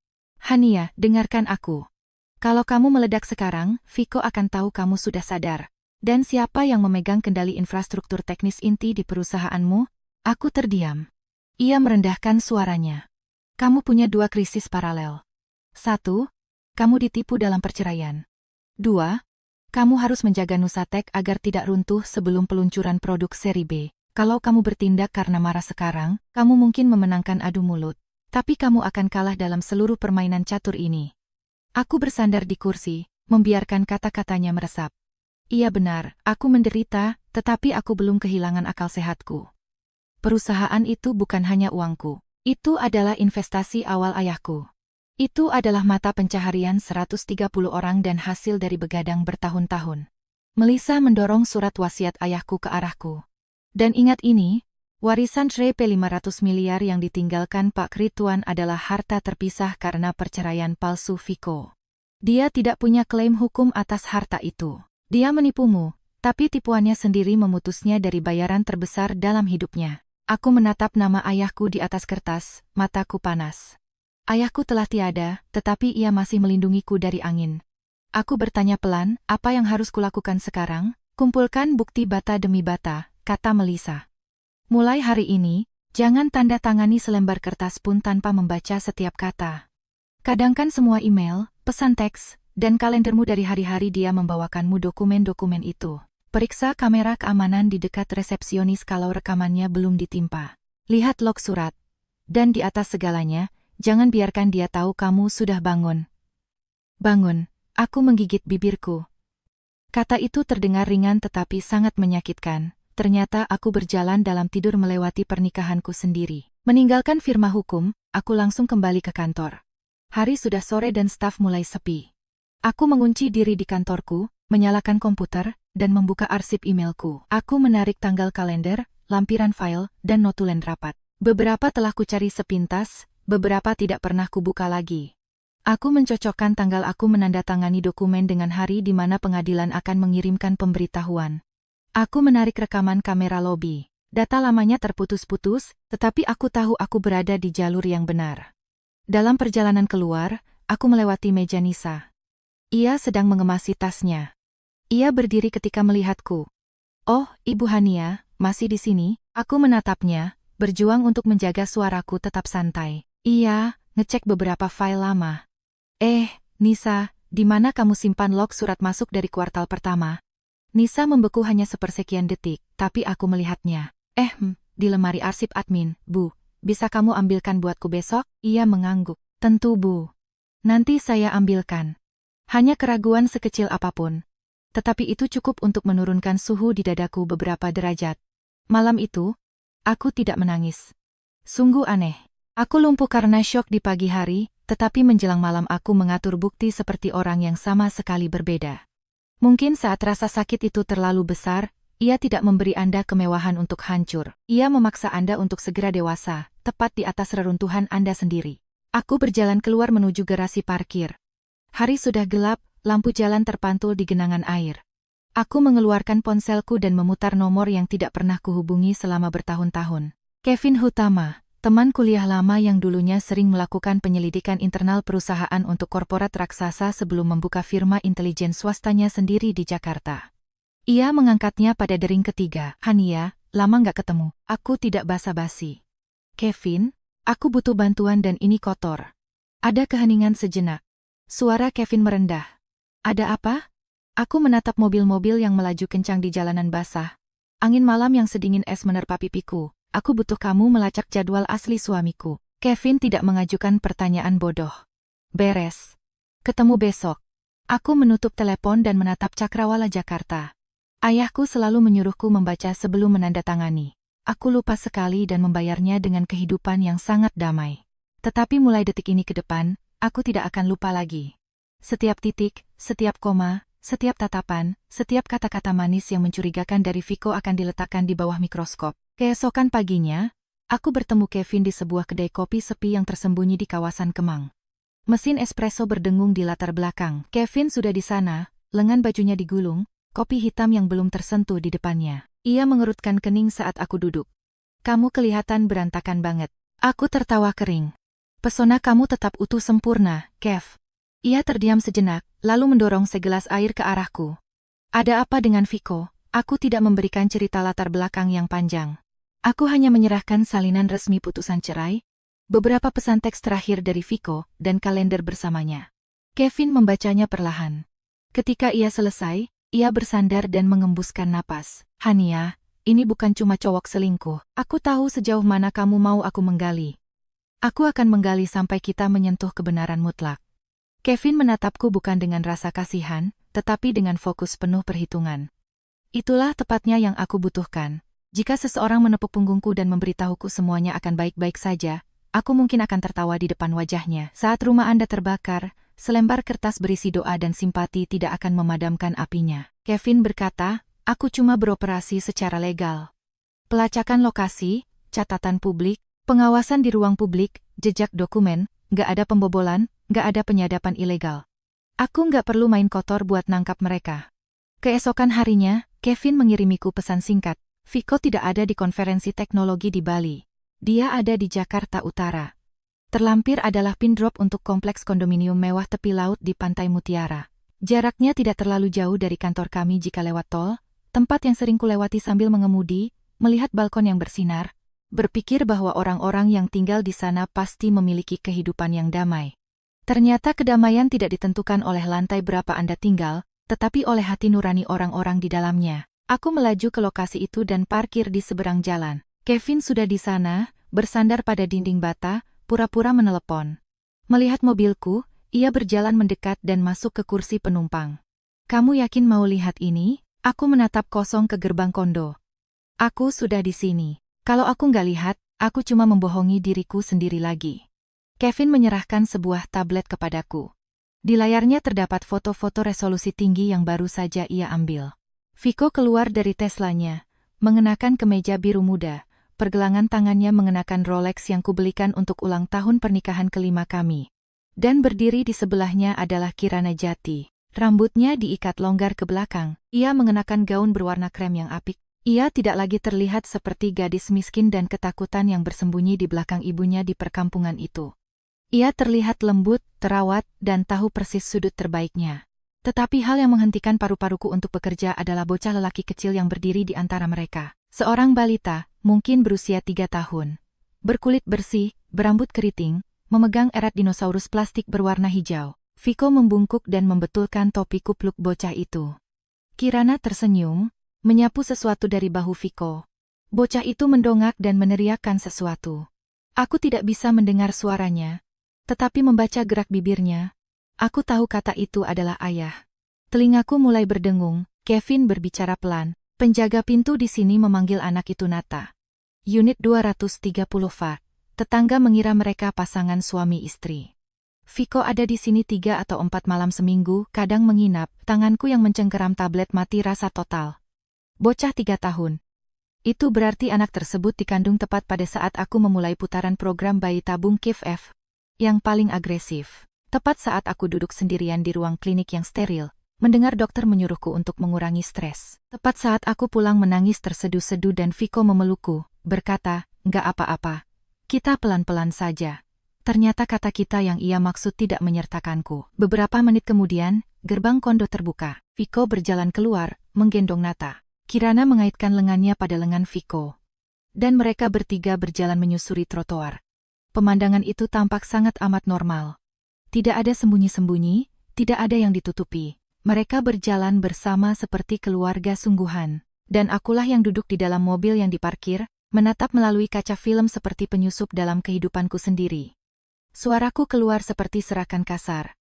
Hania, dengarkan aku. Kalau kamu meledak sekarang, Viko akan tahu kamu sudah sadar. Dan siapa yang memegang kendali infrastruktur teknis inti di perusahaanmu? Aku terdiam. Ia merendahkan suaranya. Kamu punya 2 krisis paralel. 1. Kamu ditipu dalam perceraian. 2. Kamu harus menjaga Nusatek agar tidak runtuh sebelum peluncuran produk seri B. Kalau kamu bertindak karena marah sekarang, kamu mungkin memenangkan adu mulut. Tapi kamu akan kalah dalam seluruh permainan catur ini. Aku bersandar di kursi, membiarkan kata-katanya meresap. Iya benar, aku menderita, tetapi aku belum kehilangan akal sehatku. Perusahaan itu bukan hanya uangku. Itu adalah investasi awal ayahku. Itu adalah mata pencaharian 130 orang dan hasil dari begadang bertahun-tahun. Melissa mendorong surat wasiat ayahku ke arahku. Dan ingat ini, warisan Rp 500 miliar yang ditinggalkan Pak Ridwan adalah harta terpisah karena perceraian palsu Viko. Dia tidak punya klaim hukum atas harta itu. Dia menipumu, tapi tipuannya sendiri memutusnya dari bayaran terbesar dalam hidupnya. Aku menatap nama ayahku di atas kertas, mataku panas. Ayahku telah tiada, tetapi ia masih melindungiku dari angin. Aku bertanya pelan, apa yang harus kulakukan sekarang? Kumpulkan bukti bata demi bata, kata Melissa. Mulai hari ini, jangan tanda tangani selembar kertas pun tanpa membaca setiap kata. Kadangkan semua email, pesan teks, dan kalendermu dari hari-hari dia membawakanmu dokumen-dokumen itu. Periksa kamera keamanan di dekat resepsionis kalau rekamannya belum ditimpa. Lihat log surat. Dan di atas segalanya, jangan biarkan dia tahu kamu sudah bangun. Bangun, aku menggigit bibirku. Kata itu terdengar ringan tetapi sangat menyakitkan. Ternyata aku berjalan dalam tidur melewati pernikahanku sendiri. Meninggalkan firma hukum, aku langsung kembali ke kantor. Hari sudah sore dan staf mulai sepi. Aku mengunci diri di kantorku, menyalakan komputer, dan membuka arsip emailku. Aku menarik tanggal kalender, lampiran file, dan notulen rapat. Beberapa telah kucari sepintas, beberapa tidak pernah kubuka lagi. Aku mencocokkan tanggal aku menandatangani dokumen dengan hari di mana pengadilan akan mengirimkan pemberitahuan. Aku menarik rekaman kamera lobi. Data lamanya terputus-putus, tetapi aku tahu aku berada di jalur yang benar. Dalam perjalanan keluar, aku melewati meja Nisa. Ia sedang mengemasi tasnya. Ia berdiri ketika melihatku. Oh, Ibu Hania, masih di sini? Aku menatapnya, berjuang untuk menjaga suaraku tetap santai. Iya, ngecek beberapa file lama. Nisa, di mana kamu simpan log surat masuk dari kuartal pertama? Nisa membeku hanya sepersekian detik, tapi aku melihatnya. Di lemari arsip admin, Bu. Bisa kamu ambilkan buatku besok? Ia mengangguk. Tentu, Bu. Nanti saya ambilkan. Hanya keraguan sekecil apapun. Tetapi itu cukup untuk menurunkan suhu di dadaku beberapa derajat. Malam itu, aku tidak menangis. Sungguh aneh. Aku lumpuh karena syok di pagi hari, tetapi menjelang malam aku mengatur bukti seperti orang yang sama sekali berbeda. Mungkin saat rasa sakit itu terlalu besar, ia tidak memberi Anda kemewahan untuk hancur. Ia memaksa Anda untuk segera dewasa, tepat di atas reruntuhan Anda sendiri. Aku berjalan keluar menuju garasi parkir. Hari sudah gelap, lampu jalan terpantul di genangan air. Aku mengeluarkan ponselku dan memutar nomor yang tidak pernah kuhubungi selama bertahun-tahun. Kevin Hutama, teman kuliah lama yang dulunya sering melakukan penyelidikan internal perusahaan untuk korporat raksasa sebelum membuka firma intelijen swastanya sendiri di Jakarta. Ia mengangkatnya pada dering ketiga. Hania, lama nggak ketemu. Aku tidak basa-basi. Kevin, aku butuh bantuan dan ini kotor. Ada keheningan sejenak. Suara Kevin merendah. Ada apa? Aku menatap mobil-mobil yang melaju kencang di jalanan basah. Angin malam yang sedingin es menerpa pipiku. Aku butuh kamu melacak jadwal asli suamiku. Kevin tidak mengajukan pertanyaan bodoh. Beres. Ketemu besok. Aku menutup telepon dan menatap Cakrawala Jakarta. Ayahku selalu menyuruhku membaca sebelum menandatangani. Aku lupa sekali dan membayarnya dengan kehidupan yang sangat damai. Tetapi mulai detik ini ke depan, aku tidak akan lupa lagi. Setiap titik, setiap koma, setiap tatapan, setiap kata-kata manis yang mencurigakan dari Viko akan diletakkan di bawah mikroskop. Keesokan paginya, aku bertemu Kevin di sebuah kedai kopi sepi yang tersembunyi di kawasan Kemang. Mesin espresso berdengung di latar belakang. Kevin sudah di sana, lengan bajunya digulung, kopi hitam yang belum tersentuh di depannya. Ia mengerutkan kening saat aku duduk. Kamu kelihatan berantakan banget. Aku tertawa kering. Pesona kamu tetap utuh sempurna, Kev. Ia terdiam sejenak, lalu mendorong segelas air ke arahku. Ada apa dengan Viko? Aku tidak memberikan cerita latar belakang yang panjang. Aku hanya menyerahkan salinan resmi putusan cerai, beberapa pesan teks terakhir dari Viko, dan kalender bersamanya. Kevin membacanya perlahan. Ketika ia selesai, ia bersandar dan mengembuskan napas. Hania, ini bukan cuma cowok selingkuh. Aku tahu sejauh mana kamu mau aku menggali. Aku akan menggali sampai kita menyentuh kebenaran mutlak. Kevin menatapku bukan dengan rasa kasihan, tetapi dengan fokus penuh perhitungan. Itulah tepatnya yang aku butuhkan. Jika seseorang menepuk punggungku dan memberitahuku semuanya akan baik-baik saja, aku mungkin akan tertawa di depan wajahnya. Saat rumah Anda terbakar, selembar kertas berisi doa dan simpati tidak akan memadamkan apinya. Kevin berkata, aku cuma beroperasi secara legal. Pelacakan lokasi, catatan publik, pengawasan di ruang publik, jejak dokumen, nggak ada pembobolan, nggak ada penyadapan ilegal. Aku nggak perlu main kotor buat nangkap mereka. Keesokan harinya, Kevin mengirimiku pesan singkat. Viko tidak ada di konferensi teknologi di Bali. Dia ada di Jakarta Utara. Terlampir adalah pin drop untuk kompleks kondominium mewah tepi laut di Pantai Mutiara. Jaraknya tidak terlalu jauh dari kantor kami jika lewat tol, tempat yang sering kulewati sambil mengemudi, melihat balkon yang bersinar, berpikir bahwa orang-orang yang tinggal di sana pasti memiliki kehidupan yang damai. Ternyata kedamaian tidak ditentukan oleh lantai berapa Anda tinggal, tetapi oleh hati nurani orang-orang di dalamnya. Aku melaju ke lokasi itu dan parkir di seberang jalan. Kevin sudah di sana, bersandar pada dinding bata, pura-pura menelepon. Melihat mobilku, ia berjalan mendekat dan masuk ke kursi penumpang. Kamu yakin mau lihat ini? Aku menatap kosong ke gerbang kondo. Aku sudah di sini. Kalau aku nggak lihat, aku cuma membohongi diriku sendiri lagi. Kevin menyerahkan sebuah tablet kepadaku. Di layarnya terdapat foto-foto resolusi tinggi yang baru saja ia ambil. Viko keluar dari Teslanya, mengenakan kemeja biru muda, pergelangan tangannya mengenakan Rolex yang kubelikan untuk ulang tahun pernikahan kelima kami. Dan berdiri di sebelahnya adalah Kirana Jati. Rambutnya diikat longgar ke belakang, ia mengenakan gaun berwarna krem yang apik. Ia tidak lagi terlihat seperti gadis miskin dan ketakutan yang bersembunyi di belakang ibunya di perkampungan itu. Ia terlihat lembut, terawat, dan tahu persis sudut terbaiknya. Tetapi hal yang menghentikan paru-paruku untuk bekerja adalah bocah lelaki kecil yang berdiri di antara mereka. Seorang balita, mungkin berusia 3 tahun. Berkulit bersih, berambut keriting, memegang erat dinosaurus plastik berwarna hijau. Viko membungkuk dan membetulkan topi kupluk bocah itu. Kirana tersenyum, menyapu sesuatu dari bahu Viko. Bocah itu mendongak dan meneriakkan sesuatu. Aku tidak bisa mendengar suaranya, tetapi membaca gerak bibirnya. Aku tahu kata itu adalah ayah. Telingaku mulai berdengung. Kevin berbicara pelan. Penjaga pintu di sini memanggil anak itu Nata. Unit 230 VA. Tetangga mengira mereka pasangan suami istri. Viko ada di sini 3 atau 4 malam seminggu, kadang menginap. Tanganku yang mencengkeram tablet mati rasa total. Bocah 3 tahun. Itu berarti anak tersebut dikandung tepat pada saat aku memulai putaran program bayi tabung KIF-F. Yang paling agresif. Tepat saat aku duduk sendirian di ruang klinik yang steril, mendengar dokter menyuruhku untuk mengurangi stres. Tepat saat aku pulang menangis terseduh-seduh dan Viko memelukku, berkata, "Nggak apa-apa. Kita pelan-pelan saja." Ternyata kata kita yang ia maksud tidak menyertakanku. Beberapa menit kemudian, gerbang kondo terbuka. Viko berjalan keluar, menggendong Nata. Kirana mengaitkan lengannya pada lengan Viko. Dan mereka bertiga berjalan menyusuri trotoar. Pemandangan itu tampak sangat amat normal. Tidak ada sembunyi-sembunyi, tidak ada yang ditutupi. Mereka berjalan bersama seperti keluarga sungguhan. Dan akulah yang duduk di dalam mobil yang diparkir, menatap melalui kaca film seperti penyusup dalam kehidupanku sendiri. Suaraku keluar seperti serakan kasar.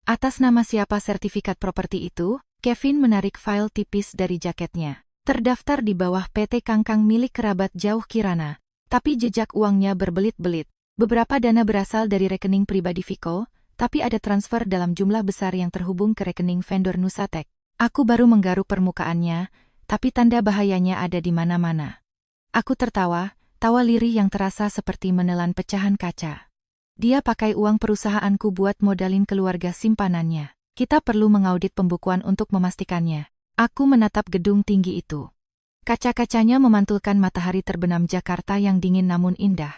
Atas nama siapa sertifikat properti itu? Kevin menarik file tipis dari jaketnya. Terdaftar di bawah PT Kangkang milik kerabat jauh Kirana. Tapi jejak uangnya berbelit-belit. Beberapa dana berasal dari rekening pribadi Viko, tapi ada transfer dalam jumlah besar yang terhubung ke rekening vendor Nusatek. Aku baru menggaruk permukaannya, tapi tanda bahayanya ada di mana-mana. Aku tertawa, tawa lirih yang terasa seperti menelan pecahan kaca. Dia pakai uang perusahaanku buat modalin keluarga simpanannya. Kita perlu mengaudit pembukuan untuk memastikannya. Aku menatap gedung tinggi itu. Kaca-kacanya memantulkan matahari terbenam Jakarta yang dingin namun indah.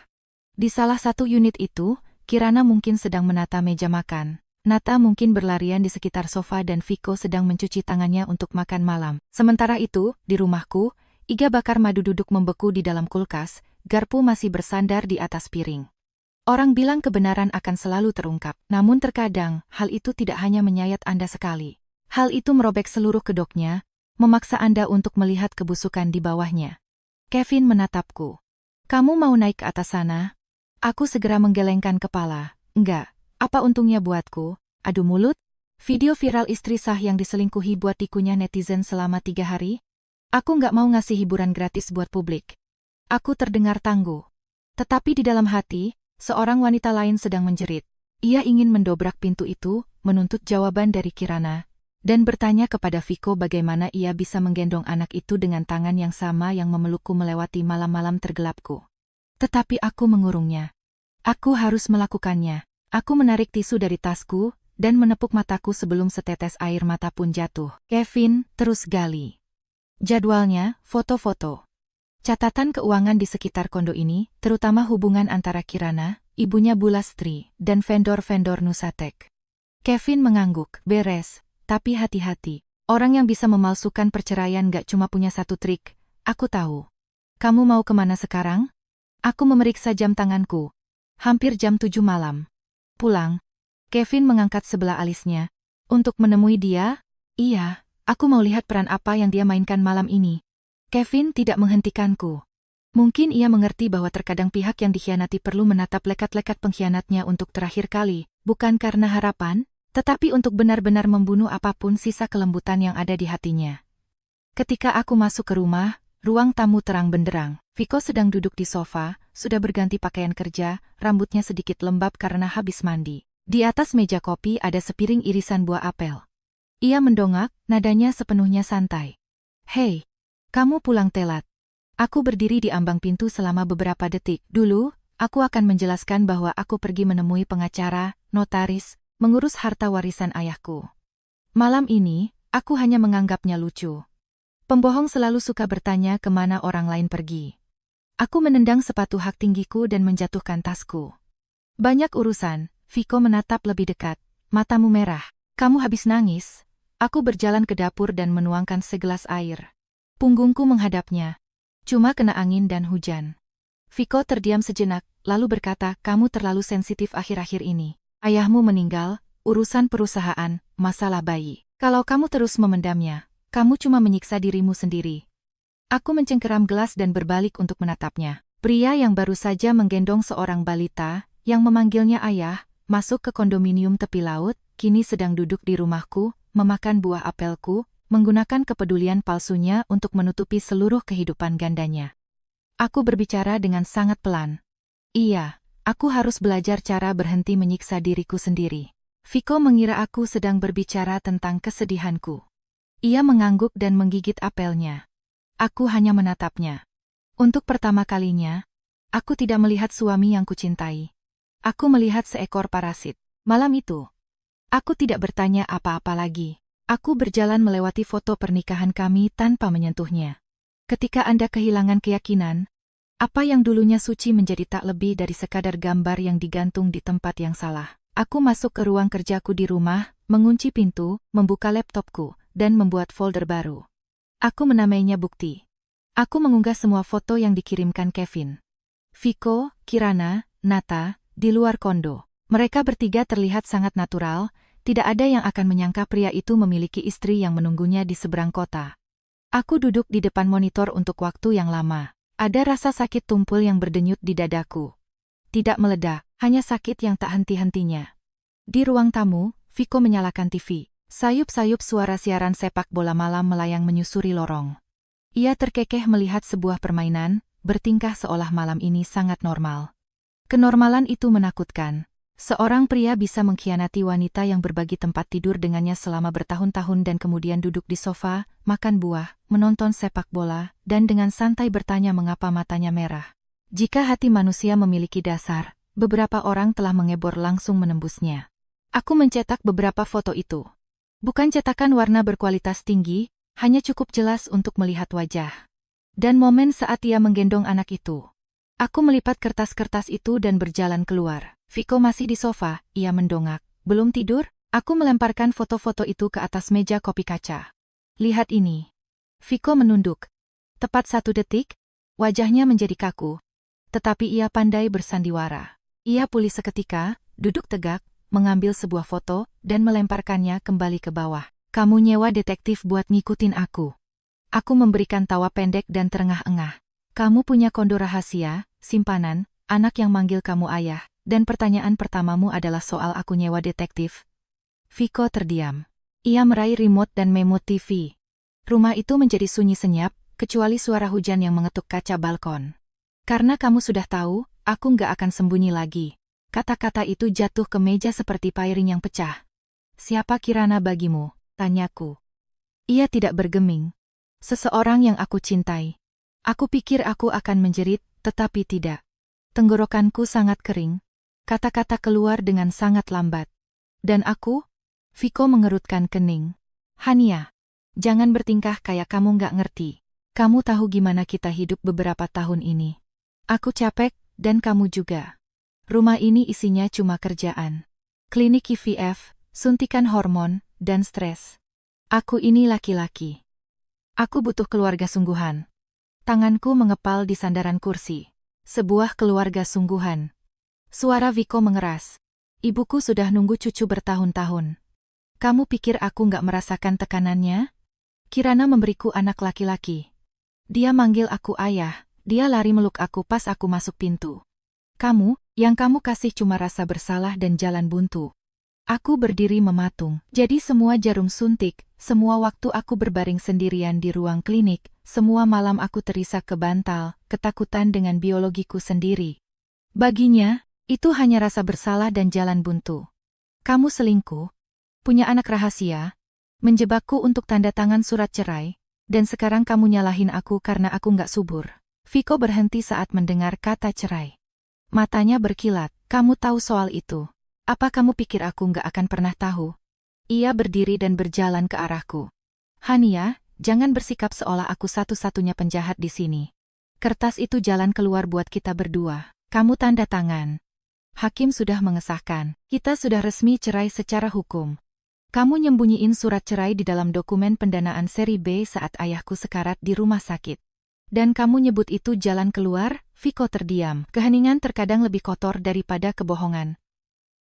Di salah satu unit itu, Kirana mungkin sedang menata meja makan. Nata mungkin berlarian di sekitar sofa dan Viko sedang mencuci tangannya untuk makan malam. Sementara itu, di rumahku, iga bakar madu duduk membeku di dalam kulkas, garpu masih bersandar di atas piring. Orang bilang kebenaran akan selalu terungkap, namun terkadang hal itu tidak hanya menyayat Anda sekali. Hal itu merobek seluruh kedoknya, memaksa Anda untuk melihat kebusukan di bawahnya. Kevin menatapku. "Kamu mau naik ke atas sana?" Aku segera menggelengkan kepala. "Enggak, apa untungnya buatku?" Adu mulut? Video viral istri sah yang diselingkuhi buat dikunyah netizen selama 3 hari? Aku nggak mau ngasih hiburan gratis buat publik. Aku terdengar tangguh. Tetapi di dalam hati, seorang wanita lain sedang menjerit. Ia ingin mendobrak pintu itu, menuntut jawaban dari Kirana, dan bertanya kepada Viko bagaimana ia bisa menggendong anak itu dengan tangan yang sama yang memelukku melewati malam-malam tergelapku. Tetapi aku mengurungnya. Aku harus melakukannya. Aku menarik tisu dari tasku, dan menepuk mataku sebelum setetes air mata pun jatuh. Kevin terus gali. Jadwalnya, foto-foto. Catatan keuangan di sekitar kondo ini, terutama hubungan antara Kirana, ibunya Bulastri, dan vendor-vendor Nusatek. Kevin mengangguk. Beres. Tapi hati-hati, orang yang bisa memalsukan perceraian gak cuma punya satu trik, aku tahu. Kamu mau kemana sekarang? Aku memeriksa jam tanganku. Hampir jam 7 malam. Pulang. Kevin mengangkat sebelah alisnya. Untuk menemui dia? Iya, aku mau lihat peran apa yang dia mainkan malam ini. Kevin tidak menghentikanku. Mungkin ia mengerti bahwa terkadang pihak yang dikhianati perlu menatap lekat-lekat pengkhianatnya untuk terakhir kali, bukan karena harapan, tetapi untuk benar-benar membunuh apapun sisa kelembutan yang ada di hatinya. Ketika aku masuk ke rumah, ruang tamu terang benderang. Viko sedang duduk di sofa, sudah berganti pakaian kerja, rambutnya sedikit lembab karena habis mandi. Di atas meja kopi ada sepiring irisan buah apel. Ia mendongak, nadanya sepenuhnya santai. "Hei, kamu pulang telat." Aku berdiri di ambang pintu selama beberapa detik. Dulu, aku akan menjelaskan bahwa aku pergi menemui pengacara, notaris, mengurus harta warisan ayahku. Malam ini, aku hanya menganggapnya lucu. Pembohong selalu suka bertanya kemana orang lain pergi. Aku menendang sepatu hak tinggiku dan menjatuhkan tasku. "Banyak urusan." Viko menatap lebih dekat. "Matamu merah. Kamu habis nangis?" Aku berjalan ke dapur dan menuangkan segelas air. Punggungku menghadapnya. "Cuma kena angin dan hujan." Viko terdiam sejenak, lalu berkata, "Kamu terlalu sensitif akhir-akhir ini. Ayahmu meninggal, urusan perusahaan, masalah bayi. Kalau kamu terus memendamnya, kamu cuma menyiksa dirimu sendiri." Aku mencengkeram gelas dan berbalik untuk menatapnya. Pria yang baru saja menggendong seorang balita, yang memanggilnya ayah, masuk ke kondominium tepi laut, kini sedang duduk di rumahku, memakan buah apelku, menggunakan kepedulian palsunya untuk menutupi seluruh kehidupan gandanya. Aku berbicara dengan sangat pelan. Iya, aku harus belajar cara berhenti menyiksa diriku sendiri. Viko mengira aku sedang berbicara tentang kesedihanku. Ia mengangguk dan menggigit apelnya. Aku hanya menatapnya. Untuk pertama kalinya, aku tidak melihat suami yang kucintai. Aku melihat seekor parasit. Malam itu, aku tidak bertanya apa-apa lagi. Aku berjalan melewati foto pernikahan kami tanpa menyentuhnya. Ketika Anda kehilangan keyakinan, apa yang dulunya suci menjadi tak lebih dari sekadar gambar yang digantung di tempat yang salah. Aku masuk ke ruang kerjaku di rumah, mengunci pintu, membuka laptopku, dan membuat folder baru. Aku menamainya bukti. Aku mengunggah semua foto yang dikirimkan Kevin, Viko, Kirana, Nata, di luar kondo. Mereka bertiga terlihat sangat natural, tidak ada yang akan menyangka pria itu memiliki istri yang menunggunya di seberang kota. Aku duduk di depan monitor untuk waktu yang lama. Ada rasa sakit tumpul yang berdenyut di dadaku. Tidak meledak, hanya sakit yang tak henti-hentinya. Di ruang tamu, Viko menyalakan TV. Sayup-sayup suara siaran sepak bola malam melayang menyusuri lorong. Ia terkekeh melihat sebuah permainan, bertingkah seolah malam ini sangat normal. Kenormalan itu menakutkan. Seorang pria bisa mengkhianati wanita yang berbagi tempat tidur dengannya selama bertahun-tahun dan kemudian duduk di sofa, makan buah, menonton sepak bola, dan dengan santai bertanya mengapa matanya merah. Jika hati manusia memiliki dasar, beberapa orang telah mengebor langsung menembusnya. Aku mencetak beberapa foto itu. Bukan cetakan warna berkualitas tinggi, hanya cukup jelas untuk melihat wajah. Dan momen saat ia menggendong anak itu. Aku melipat kertas-kertas itu dan berjalan keluar. Viko masih di sofa, ia mendongak. Belum tidur? Aku melemparkan foto-foto itu ke atas meja kopi kaca. Lihat ini. Viko menunduk. Tepat 1 detik, wajahnya menjadi kaku. Tetapi ia pandai bersandiwara. Ia pulih seketika, duduk tegak, mengambil sebuah foto, dan melemparkannya kembali ke bawah. Kamu nyewa detektif buat ngikutin aku. Aku memberikan tawa pendek dan terengah-engah. Kamu punya kondo rahasia, simpanan, anak yang manggil kamu ayah, dan pertanyaan pertamamu adalah soal aku nyewa detektif. Viko terdiam. Ia meraih remote dan memut TV. Rumah itu menjadi sunyi senyap, kecuali suara hujan yang mengetuk kaca balkon. Karena kamu sudah tahu, aku nggak akan sembunyi lagi. Kata-kata itu jatuh ke meja seperti piring yang pecah. Siapa Kirana bagimu? Tanyaku. Ia tidak bergeming. Seseorang yang aku cintai. Aku pikir aku akan menjerit, tetapi tidak. Tenggorokanku sangat kering. Kata-kata keluar dengan sangat lambat. Dan aku? Viko mengerutkan kening. Hania, jangan bertingkah kayak kamu nggak ngerti. Kamu tahu gimana kita hidup beberapa tahun ini. Aku capek, dan kamu juga. Rumah ini isinya cuma kerjaan. Klinik IVF, suntikan hormon, dan stres. Aku ini laki-laki. Aku butuh keluarga sungguhan. Tanganku mengepal di sandaran kursi. Sebuah keluarga sungguhan. Suara Viko mengeras. Ibuku sudah nunggu cucu bertahun-tahun. Kamu pikir aku nggak merasakan tekanannya? Kirana memberiku anak laki-laki. Dia manggil aku ayah, dia lari meluk aku pas aku masuk pintu. Kamu, yang kamu kasih cuma rasa bersalah dan jalan buntu. Aku berdiri mematung, jadi semua jarum suntik, semua waktu aku berbaring sendirian di ruang klinik, semua malam aku terisak ke bantal, ketakutan dengan biologiku sendiri. Baginya, itu hanya rasa bersalah dan jalan buntu. Kamu selingkuh, punya anak rahasia, menjebakku untuk tanda tangan surat cerai, dan sekarang kamu nyalahin aku karena aku nggak subur. Viko berhenti saat mendengar kata cerai. Matanya berkilat, kamu tahu soal itu. Apa kamu pikir aku nggak akan pernah tahu? Ia berdiri dan berjalan ke arahku. Hania, jangan bersikap seolah aku satu-satunya penjahat di sini. Kertas itu jalan keluar buat kita berdua. Kamu tanda tangan. Hakim sudah mengesahkan. Kita sudah resmi cerai secara hukum. Kamu nyembunyiin surat cerai di dalam dokumen pendanaan seri B saat ayahku sekarat di rumah sakit. Dan kamu nyebut itu jalan keluar? Viko terdiam. Keheningan terkadang lebih kotor daripada kebohongan.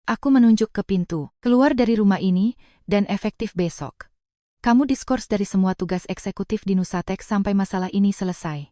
Aku menunjuk ke pintu. Keluar dari rumah ini, dan efektif besok. Kamu diskors dari semua tugas eksekutif di Nusatek sampai masalah ini selesai.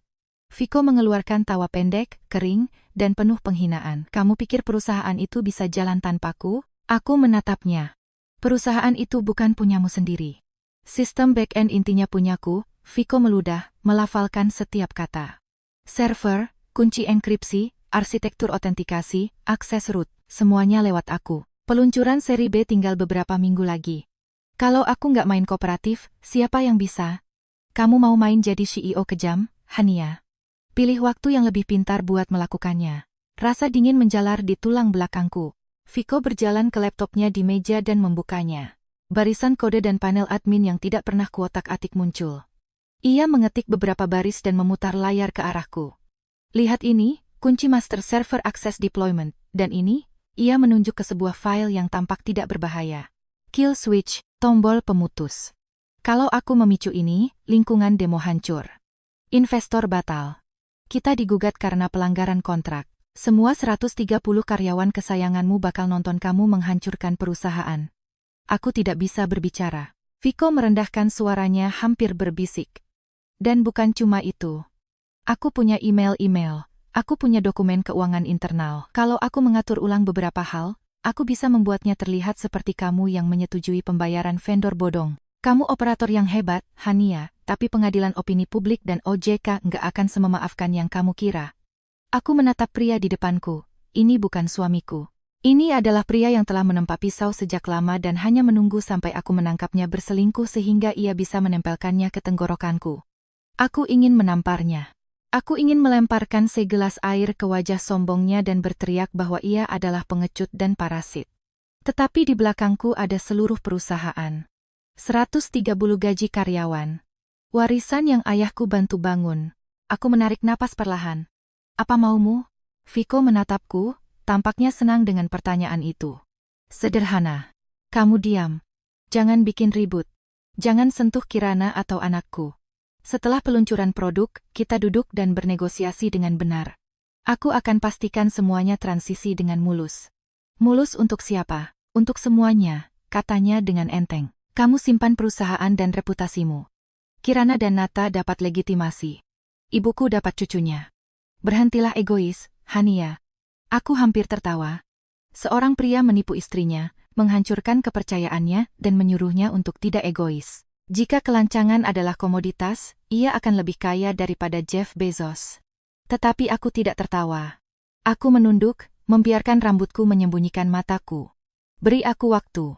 Viko mengeluarkan tawa pendek, kering, dan penuh penghinaan. Kamu pikir perusahaan itu bisa jalan tanpaku? Aku menatapnya. Perusahaan itu bukan punyamu sendiri. Sistem back-end intinya punyaku, Viko meludah, melafalkan setiap kata. Server, kunci enkripsi, arsitektur otentikasi, akses root, semuanya lewat aku. Peluncuran seri B tinggal beberapa minggu lagi. Kalau aku nggak main kooperatif, siapa yang bisa? Kamu mau main jadi CEO kejam, Hania? Pilih waktu yang lebih pintar buat melakukannya. Rasa dingin menjalar di tulang belakangku. Viko berjalan ke laptopnya di meja dan membukanya. Barisan kode dan panel admin yang tidak pernah kuotak-atik muncul. Ia mengetik beberapa baris dan memutar layar ke arahku. Lihat ini, kunci master server access deployment, dan ini, ia menunjuk ke sebuah file yang tampak tidak berbahaya. Kill switch, tombol pemutus. Kalau aku memicu ini, lingkungan demo hancur. Investor batal. Kita digugat karena pelanggaran kontrak. Semua 130 karyawan kesayanganmu bakal nonton kamu menghancurkan perusahaan. Aku tidak bisa berbicara. Viko merendahkan suaranya hampir berbisik. Dan bukan cuma itu. Aku punya email-email. Aku punya dokumen keuangan internal. Kalau aku mengatur ulang beberapa hal, aku bisa membuatnya terlihat seperti kamu yang menyetujui pembayaran vendor bodong. Kamu operator yang hebat, Hania, tapi pengadilan opini publik dan OJK nggak akan sememaafkan yang kamu kira. Aku menatap pria di depanku. Ini bukan suamiku. Ini adalah pria yang telah menempa pisau sejak lama dan hanya menunggu sampai aku menangkapnya berselingkuh sehingga ia bisa menempelkannya ke tenggorokanku. Aku ingin menamparnya. Aku ingin melemparkan segelas air ke wajah sombongnya dan berteriak bahwa ia adalah pengecut dan parasit. Tetapi di belakangku ada seluruh perusahaan. 130 gaji karyawan. Warisan yang ayahku bantu bangun. Aku menarik napas perlahan. Apa maumu? Viko menatapku, tampaknya senang dengan pertanyaan itu. Sederhana. Kamu diam. Jangan bikin ribut. Jangan sentuh Kirana atau anakku. Setelah peluncuran produk, kita duduk dan bernegosiasi dengan benar. Aku akan pastikan semuanya transisi dengan mulus. Mulus untuk siapa? Untuk semuanya, katanya dengan enteng. Kamu simpan perusahaan dan reputasimu. Kirana dan Nata dapat legitimasi. Ibuku dapat cucunya. Berhentilah egois, Hania. Aku hampir tertawa. Seorang pria menipu istrinya, menghancurkan kepercayaannya dan menyuruhnya untuk tidak egois. Jika kelancangan adalah komoditas, ia akan lebih kaya daripada Jeff Bezos. Tetapi aku tidak tertawa. Aku menunduk, membiarkan rambutku menyembunyikan mataku. Beri aku waktu.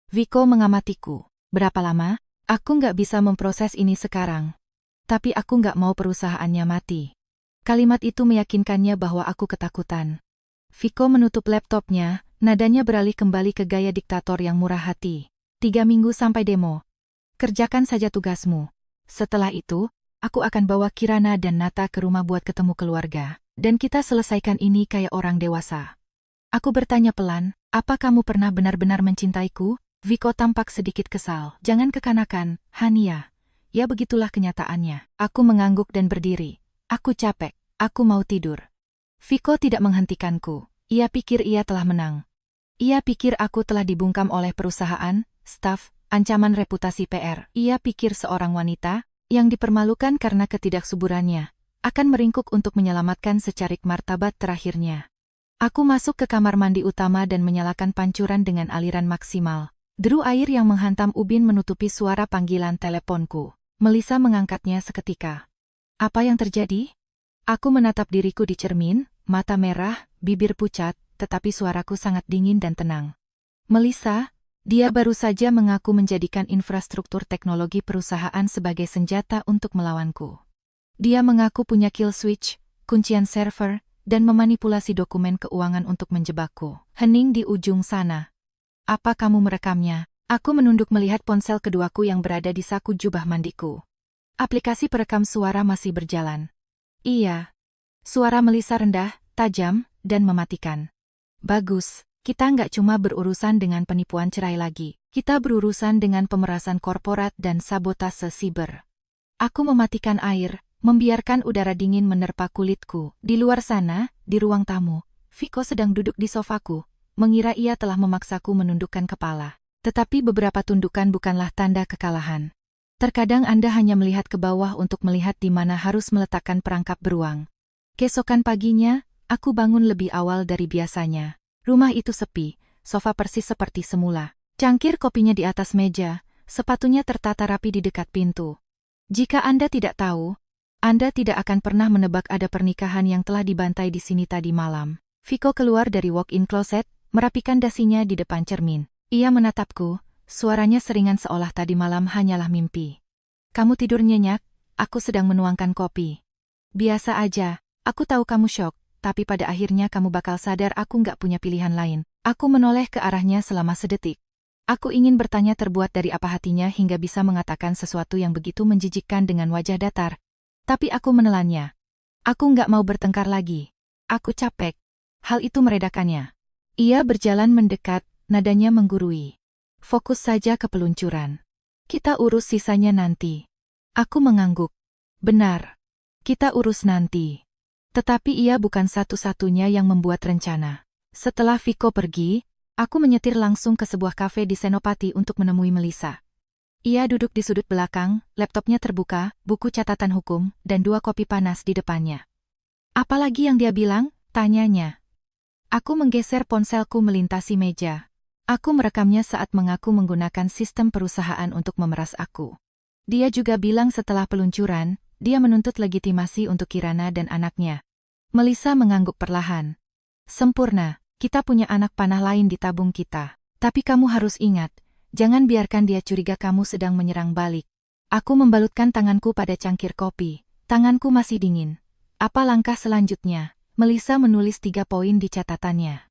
Viko mengamatiku. Berapa lama? Aku nggak bisa memproses ini sekarang. Tapi aku nggak mau perusahaannya mati. Kalimat itu meyakinkannya bahwa aku ketakutan. Viko menutup laptopnya, nadanya beralih kembali ke gaya diktator yang murah hati. 3 minggu sampai demo. Kerjakan saja tugasmu. Setelah itu, aku akan bawa Kirana dan Nata ke rumah buat ketemu keluarga. Dan kita selesaikan ini kayak orang dewasa. Aku bertanya pelan, apa kamu pernah benar-benar mencintaiku? Viko tampak sedikit kesal. Jangan kekanakan, Hania. Ya begitulah kenyataannya. Aku mengangguk dan berdiri. Aku capek. Aku mau tidur. Viko tidak menghentikanku. Ia pikir ia telah menang. Ia pikir aku telah dibungkam oleh perusahaan, staf, ancaman reputasi PR. Ia pikir seorang wanita, yang dipermalukan karena ketidaksuburannya, akan meringkuk untuk menyelamatkan secarik martabat terakhirnya. Aku masuk ke kamar mandi utama dan menyalakan pancuran dengan aliran maksimal. Deru air yang menghantam ubin menutupi suara panggilan teleponku. Melissa mengangkatnya seketika. Apa yang terjadi? Aku menatap diriku di cermin, mata merah, bibir pucat, tetapi suaraku sangat dingin dan tenang. Melissa, dia baru saja mengaku menjadikan infrastruktur teknologi perusahaan sebagai senjata untuk melawanku. Dia mengaku punya kill switch, kuncian server, dan memanipulasi dokumen keuangan untuk menjebakku. Hening di ujung sana. Apa kamu merekamnya? Aku menunduk melihat ponsel keduaku yang berada di saku jubah mandiku. Aplikasi perekam suara masih berjalan. Iya. Suara Melissa rendah, tajam, dan mematikan. Bagus, kita nggak cuma berurusan dengan penipuan cerai lagi. Kita berurusan dengan pemerasan korporat dan sabotase siber. Aku mematikan air, membiarkan udara dingin menerpa kulitku. Di luar sana, di ruang tamu, Viko sedang duduk di sofaku. Mengira ia telah memaksaku menundukkan kepala. Tetapi beberapa tundukan bukanlah tanda kekalahan. Terkadang Anda hanya melihat ke bawah untuk melihat di mana harus meletakkan perangkap beruang. Keesokan paginya, aku bangun lebih awal dari biasanya. Rumah itu sepi, sofa persis seperti semula. Cangkir kopinya di atas meja, sepatunya tertata rapi di dekat pintu. Jika Anda tidak tahu, Anda tidak akan pernah menebak ada pernikahan yang telah dibantai di sini tadi malam. Viko keluar dari walk-in closet, merapikan dasinya di depan cermin. Ia menatapku, suaranya seringan seolah tadi malam hanyalah mimpi. Kamu tidur nyenyak, aku sedang menuangkan kopi. Biasa aja, aku tahu kamu syok, tapi pada akhirnya kamu bakal sadar aku nggak punya pilihan lain. Aku menoleh ke arahnya selama sedetik. Aku ingin bertanya terbuat dari apa hatinya hingga bisa mengatakan sesuatu yang begitu menjijikkan dengan wajah datar. Tapi aku menelannya. Aku nggak mau bertengkar lagi. Aku capek. Hal itu meredakannya. Ia berjalan mendekat, nadanya menggurui. Fokus saja ke peluncuran. Kita urus sisanya nanti. Aku mengangguk. Benar. Kita urus nanti. Tetapi ia bukan satu-satunya yang membuat rencana. Setelah Viko pergi, aku menyetir langsung ke sebuah kafe di Senopati untuk menemui Melissa. Ia duduk di sudut belakang, laptopnya terbuka, buku catatan hukum, dan 2 kopi panas di depannya. Apalagi yang dia bilang? Tanyanya. Aku menggeser ponselku melintasi meja. Aku merekamnya saat mengaku menggunakan sistem perusahaan untuk memeras aku. Dia juga bilang setelah peluncuran, dia menuntut legitimasi untuk Kirana dan anaknya. Melissa mengangguk perlahan. Sempurna, kita punya anak panah lain di tabung kita. Tapi kamu harus ingat, jangan biarkan dia curiga kamu sedang menyerang balik. Aku membalutkan tanganku pada cangkir kopi. Tanganku masih dingin. Apa langkah selanjutnya? Melissa menulis 3 poin di catatannya.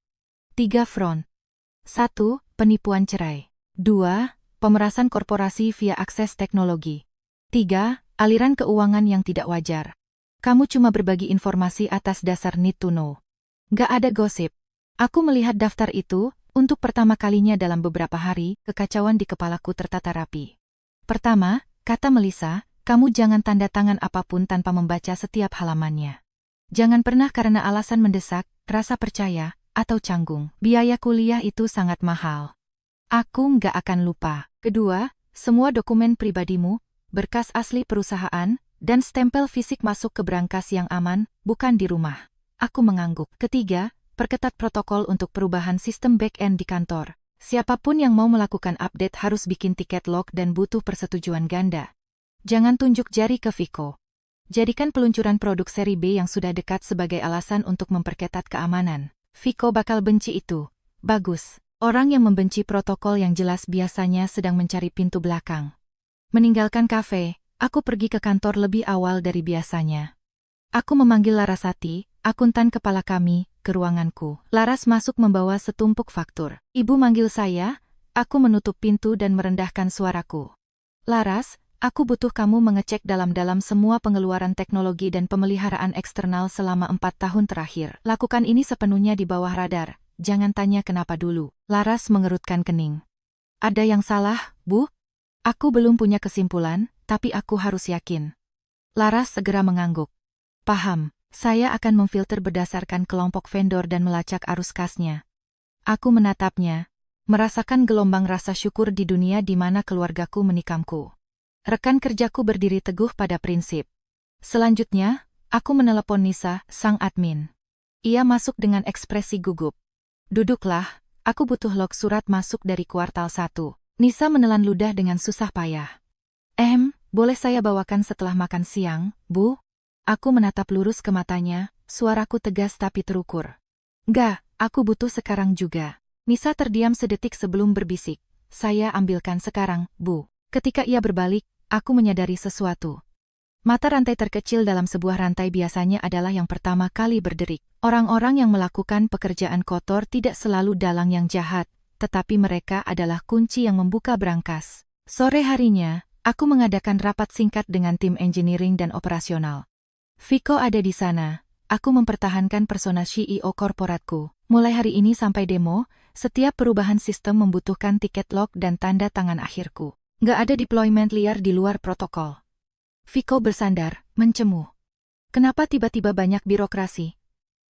3 front. 1. Penipuan cerai. 2. Pemerasan korporasi via akses teknologi. 3. Aliran keuangan yang tidak wajar. Kamu cuma berbagi informasi atas dasar need to know. Gak ada gosip. Aku melihat daftar itu, untuk pertama kalinya dalam beberapa hari, kekacauan di kepalaku tertata rapi. Pertama, kata Melissa, kamu jangan tanda tangan apapun tanpa membaca setiap halamannya. Jangan pernah karena alasan mendesak, rasa percaya, atau canggung. Biaya kuliah itu sangat mahal. Aku nggak akan lupa. Kedua, semua dokumen pribadimu, berkas asli perusahaan, dan stempel fisik masuk ke brankas yang aman, bukan di rumah. Aku mengangguk. Ketiga, perketat protokol untuk perubahan sistem back-end di kantor. Siapapun yang mau melakukan update harus bikin tiket log dan butuh persetujuan ganda. Jangan tunjuk jari ke Viko. Jadikan peluncuran produk seri B yang sudah dekat sebagai alasan untuk memperketat keamanan. Viko bakal benci itu. Bagus. Orang yang membenci protokol yang jelas biasanya sedang mencari pintu belakang. Meninggalkan kafe, aku pergi ke kantor lebih awal dari biasanya. Aku memanggil Larasati, akuntan kepala kami, ke ruanganku. Laras masuk membawa setumpuk faktur. Ibu manggil saya, aku menutup pintu dan merendahkan suaraku. Laras, aku butuh kamu mengecek dalam-dalam semua pengeluaran teknologi dan pemeliharaan eksternal selama 4 tahun terakhir. Lakukan ini sepenuhnya di bawah radar. Jangan tanya kenapa dulu. Laras mengerutkan kening. Ada yang salah, Bu? Aku belum punya kesimpulan, tapi aku harus yakin. Laras segera mengangguk. Paham, saya akan memfilter berdasarkan kelompok vendor dan melacak arus kasnya. Aku menatapnya, merasakan gelombang rasa syukur di dunia di mana keluargaku menikamku. Rekan kerjaku berdiri teguh pada prinsip. Selanjutnya, aku menelepon Nisa, sang admin. Ia masuk dengan ekspresi gugup. Duduklah, aku butuh log surat masuk dari kuartal 1. Nisa menelan ludah dengan susah payah. Boleh saya bawakan setelah makan siang, Bu? Aku menatap lurus ke matanya, suaraku tegas tapi terukur. Nggak, aku butuh sekarang juga. Nisa terdiam sedetik sebelum berbisik. Saya ambilkan sekarang, Bu. Ketika ia berbalik, aku menyadari sesuatu. Mata rantai terkecil dalam sebuah rantai biasanya adalah yang pertama kali berderik. Orang-orang yang melakukan pekerjaan kotor tidak selalu dalang yang jahat, tetapi mereka adalah kunci yang membuka brankas. Sore harinya, aku mengadakan rapat singkat dengan tim engineering dan operasional. Viko ada di sana. Aku mempertahankan persona CEO korporatku. Mulai hari ini sampai demo, setiap perubahan sistem membutuhkan tiket log dan tanda tangan akhirku. Nggak ada deployment liar di luar protokol. Viko bersandar, mencemu. Kenapa tiba-tiba banyak birokrasi?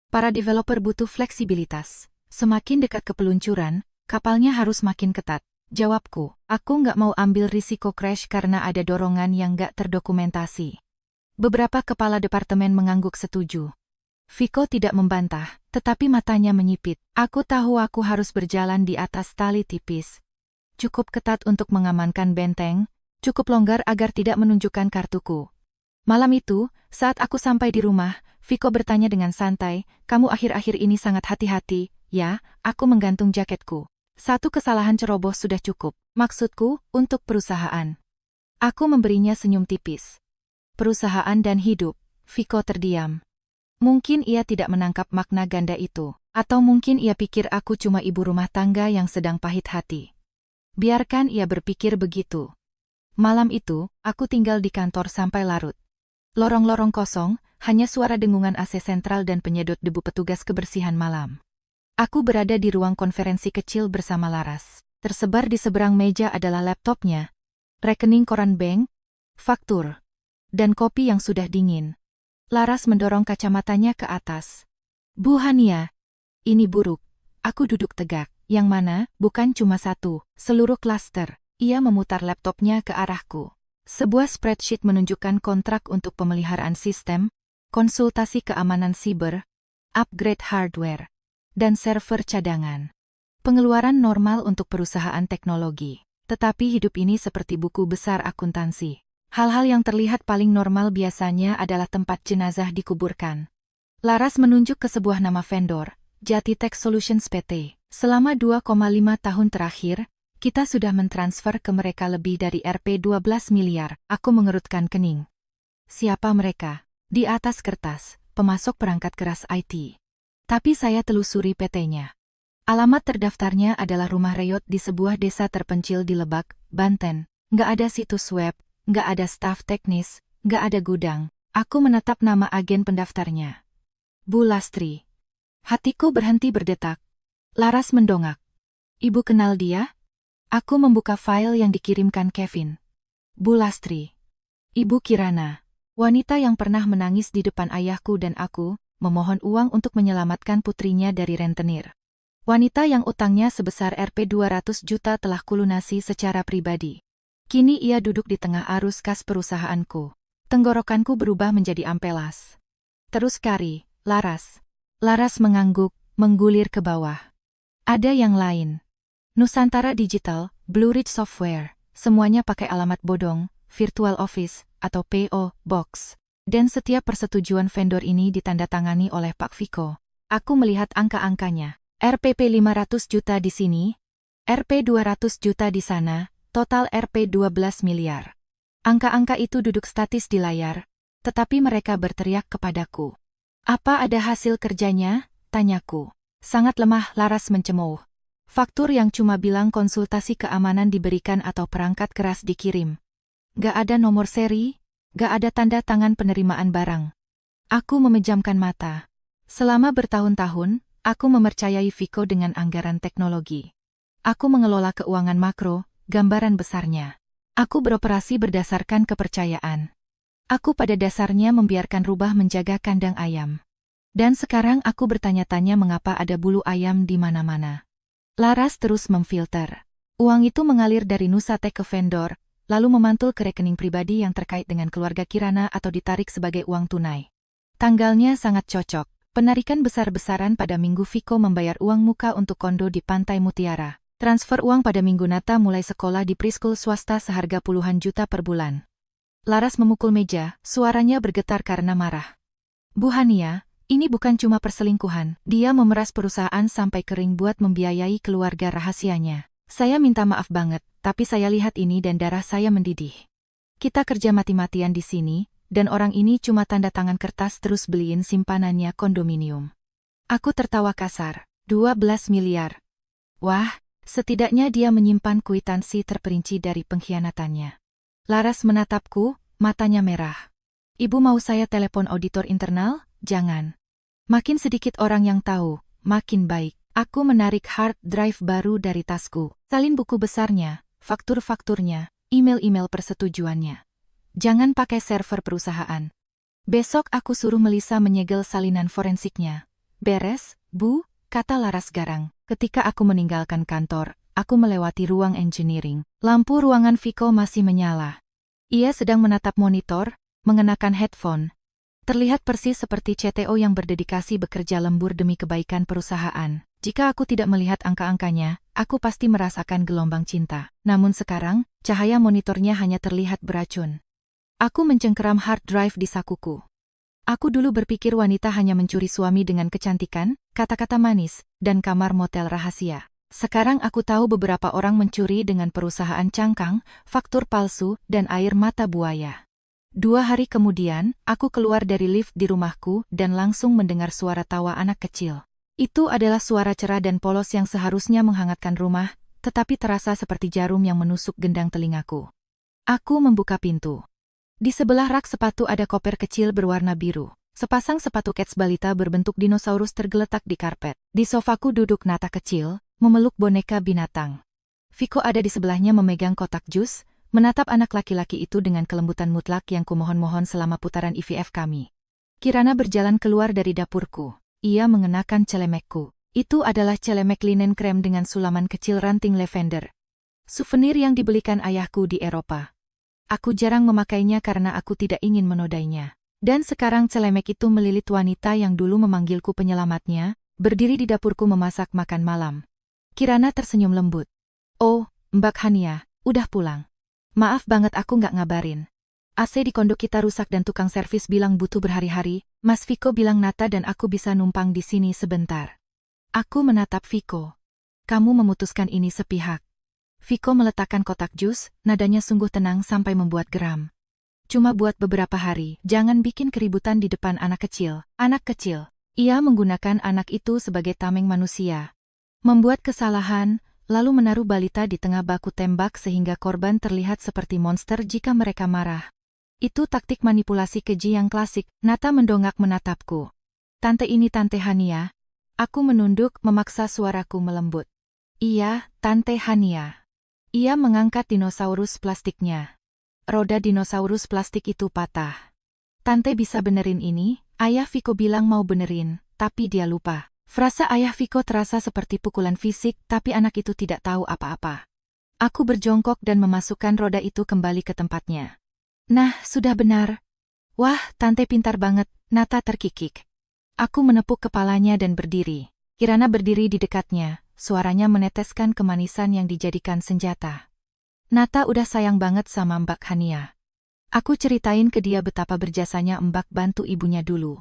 Para developer butuh fleksibilitas. Semakin dekat ke peluncuran, kapalnya harus makin ketat. Jawabku, aku nggak mau ambil risiko crash karena ada dorongan yang nggak terdokumentasi. Beberapa kepala departemen mengangguk setuju. Viko tidak membantah, tetapi matanya menyipit. Aku tahu aku harus berjalan di atas tali tipis. Cukup ketat untuk mengamankan benteng, cukup longgar agar tidak menunjukkan kartuku. Malam itu, saat aku sampai di rumah, Viko bertanya dengan santai, "Kamu akhir-akhir ini sangat hati-hati, ya?" Aku menggantung jaketku. Satu kesalahan ceroboh sudah cukup. Maksudku, untuk perusahaan. Aku memberinya senyum tipis. Perusahaan dan hidup. Viko terdiam. Mungkin ia tidak menangkap makna ganda itu. Atau mungkin ia pikir aku cuma ibu rumah tangga yang sedang pahit hati. Biarkan ia berpikir begitu. Malam itu, aku tinggal di kantor sampai larut. Lorong-lorong kosong, hanya suara dengungan AC sentral dan penyedot debu petugas kebersihan malam. Aku berada di ruang konferensi kecil bersama Laras. Tersebar di seberang meja adalah laptopnya, rekening koran bank, faktur, dan kopi yang sudah dingin. Laras mendorong kacamatanya ke atas. "Bu Hania, ini buruk." Aku duduk tegak. "Yang mana?" "Bukan cuma satu, seluruh klaster." Ia memutar laptopnya ke arahku. Sebuah spreadsheet menunjukkan kontrak untuk pemeliharaan sistem, konsultasi keamanan siber, upgrade hardware, dan server cadangan. Pengeluaran normal untuk perusahaan teknologi. Tetapi hidup ini seperti buku besar akuntansi. Hal-hal yang terlihat paling normal biasanya adalah tempat jenazah dikuburkan. Laras menunjuk ke sebuah nama vendor, Jati Tech Solutions PT. Selama 2,5 tahun terakhir, kita sudah mentransfer ke mereka lebih dari Rp 12 miliar. Aku mengerutkan kening. Siapa mereka? Di atas kertas, pemasok perangkat keras IT. Tapi saya telusuri PT-nya. Alamat terdaftarnya adalah rumah reyot di sebuah desa terpencil di Lebak, Banten. Nggak ada situs web, nggak ada staf teknis, nggak ada gudang. Aku menatap nama agen pendaftarnya. Bu Lastri. Hatiku berhenti berdetak. Laras mendongak. "Ibu kenal dia?" Aku membuka file yang dikirimkan Kevin. Bu Lastri. Ibu Kirana. Wanita yang pernah menangis di depan ayahku dan aku, memohon uang untuk menyelamatkan putrinya dari rentenir. Wanita yang utangnya sebesar Rp 200 juta telah kulunasi secara pribadi. Kini ia duduk di tengah arus kas perusahaanku. Tenggorokanku berubah menjadi ampelas. "Terus Kari, Laras." Laras mengangguk, menggulir ke bawah. "Ada yang lain. Nusantara Digital, Blue Ridge Software, semuanya pakai alamat bodong, Virtual Office, atau PO Box. Dan setiap persetujuan vendor ini ditandatangani oleh Pak Viko." Aku melihat angka-angkanya. Rp 500 juta di sini, Rp 200 juta di sana. Total Rp 12 miliar. Angka-angka itu duduk statis di layar, tetapi mereka berteriak kepadaku. "Apa ada hasil kerjanya?" tanyaku. Sangat lemah, Laras mencemooh. Faktur yang cuma bilang konsultasi keamanan diberikan atau perangkat keras dikirim. Gak ada nomor seri, gak ada tanda tangan penerimaan barang. Aku memejamkan mata. Selama bertahun-tahun, aku mempercayai Viko dengan anggaran teknologi. Aku mengelola keuangan makro, gambaran besarnya. Aku beroperasi berdasarkan kepercayaan. Aku pada dasarnya membiarkan rubah menjaga kandang ayam. Dan sekarang aku bertanya-tanya mengapa ada bulu ayam di mana-mana. Laras terus memfilter. Uang itu mengalir dari Nusatech ke vendor, lalu memantul ke rekening pribadi yang terkait dengan keluarga Kirana atau ditarik sebagai uang tunai. Tanggalnya sangat cocok. Penarikan besar-besaran pada minggu Viko membayar uang muka untuk kondo di Pantai Mutiara. Transfer uang pada minggu Nata mulai sekolah di preschool swasta seharga puluhan juta per bulan. Laras memukul meja, suaranya bergetar karena marah. "Bu Hania, ini bukan cuma perselingkuhan. Dia memeras perusahaan sampai kering buat membiayai keluarga rahasianya. Saya minta maaf banget, tapi saya lihat ini dan darah saya mendidih. Kita kerja mati-matian di sini, dan orang ini cuma tanda tangan kertas terus beliin simpanannya kondominium." Aku tertawa kasar. 12 miliar. Wah, setidaknya dia menyimpan kwitansi terperinci dari pengkhianatannya. Laras menatapku, matanya merah. "Ibu mau saya telepon auditor internal?" "Jangan. Makin sedikit orang yang tahu, makin baik." Aku menarik hard drive baru dari tasku. Salin buku besarnya, faktur-fakturnya, email-email persetujuannya. Jangan pakai server perusahaan. Besok aku suruh Melisa menyegel salinan forensiknya. "Beres, Bu," kata Laras garang. Ketika aku meninggalkan kantor, aku melewati ruang engineering. Lampu ruangan Viko masih menyala. Ia sedang menatap monitor, mengenakan headphone. Terlihat persis seperti CTO yang berdedikasi bekerja lembur demi kebaikan perusahaan. Jika aku tidak melihat angka-angkanya, aku pasti merasakan gelombang cinta. Namun sekarang, cahaya monitornya hanya terlihat beracun. Aku mencengkeram hard drive di sakuku. Aku dulu berpikir wanita hanya mencuri suami dengan kecantikan, kata-kata manis, dan kamar motel rahasia. Sekarang aku tahu beberapa orang mencuri dengan perusahaan cangkang, faktur palsu, dan air mata buaya. 2 hari kemudian, aku keluar dari lift di rumahku dan langsung mendengar suara tawa anak kecil. Itu adalah suara cerah dan polos yang seharusnya menghangatkan rumah, tetapi terasa seperti jarum yang menusuk gendang telingaku. Aku membuka pintu. Di sebelah rak sepatu ada koper kecil berwarna biru. Sepasang sepatu kets balita berbentuk dinosaurus tergeletak di karpet. Di sofaku duduk Nata kecil, memeluk boneka binatang. Viko ada di sebelahnya memegang kotak jus, menatap anak laki-laki itu dengan kelembutan mutlak yang kumohon-mohon selama putaran IVF kami. Kirana berjalan keluar dari dapurku. Ia mengenakan celemekku. Itu adalah celemek linen krem dengan sulaman kecil ranting lavender. Souvenir yang dibelikan ayahku di Eropa. Aku jarang memakainya karena aku tidak ingin menodainya. Dan sekarang celemek itu melilit wanita yang dulu memanggilku penyelamatnya, berdiri di dapurku memasak makan malam. Kirana tersenyum lembut. Oh, Mbak Hania, udah pulang. Maaf banget aku nggak ngabarin. AC di kondok kita rusak dan tukang servis bilang butuh berhari-hari. Mas Viko bilang Nata dan aku bisa numpang di sini sebentar. Aku menatap Viko. Kamu memutuskan ini sepihak. Viko meletakkan kotak jus, nadanya sungguh tenang sampai membuat geram. Cuma buat beberapa hari, jangan bikin keributan di depan anak kecil. Anak kecil. Ia menggunakan anak itu sebagai tameng manusia. Membuat kesalahan, lalu menaruh balita di tengah baku tembak sehingga korban terlihat seperti monster jika mereka marah. Itu taktik manipulasi keji yang klasik. Nata mendongak menatapku. Tante ini Tante Hania. Aku menunduk memaksa suaraku melembut. Iya, Tante Hania. Ia mengangkat dinosaurus plastiknya. Roda dinosaurus plastik itu patah. Tante bisa benerin ini, ayah Viko bilang mau benerin, tapi dia lupa. Frasa ayah Viko terasa seperti pukulan fisik, tapi anak itu tidak tahu apa-apa. Aku berjongkok dan memasukkan roda itu kembali ke tempatnya. Nah, sudah benar. Wah, Tante pintar banget, Nata terkikik. Aku menepuk kepalanya dan berdiri. Kirana berdiri di dekatnya. Suaranya meneteskan kemanisan yang dijadikan senjata. Nata udah sayang banget sama Mbak Hania. Aku ceritain ke dia betapa berjasanya Mbak bantu ibunya dulu.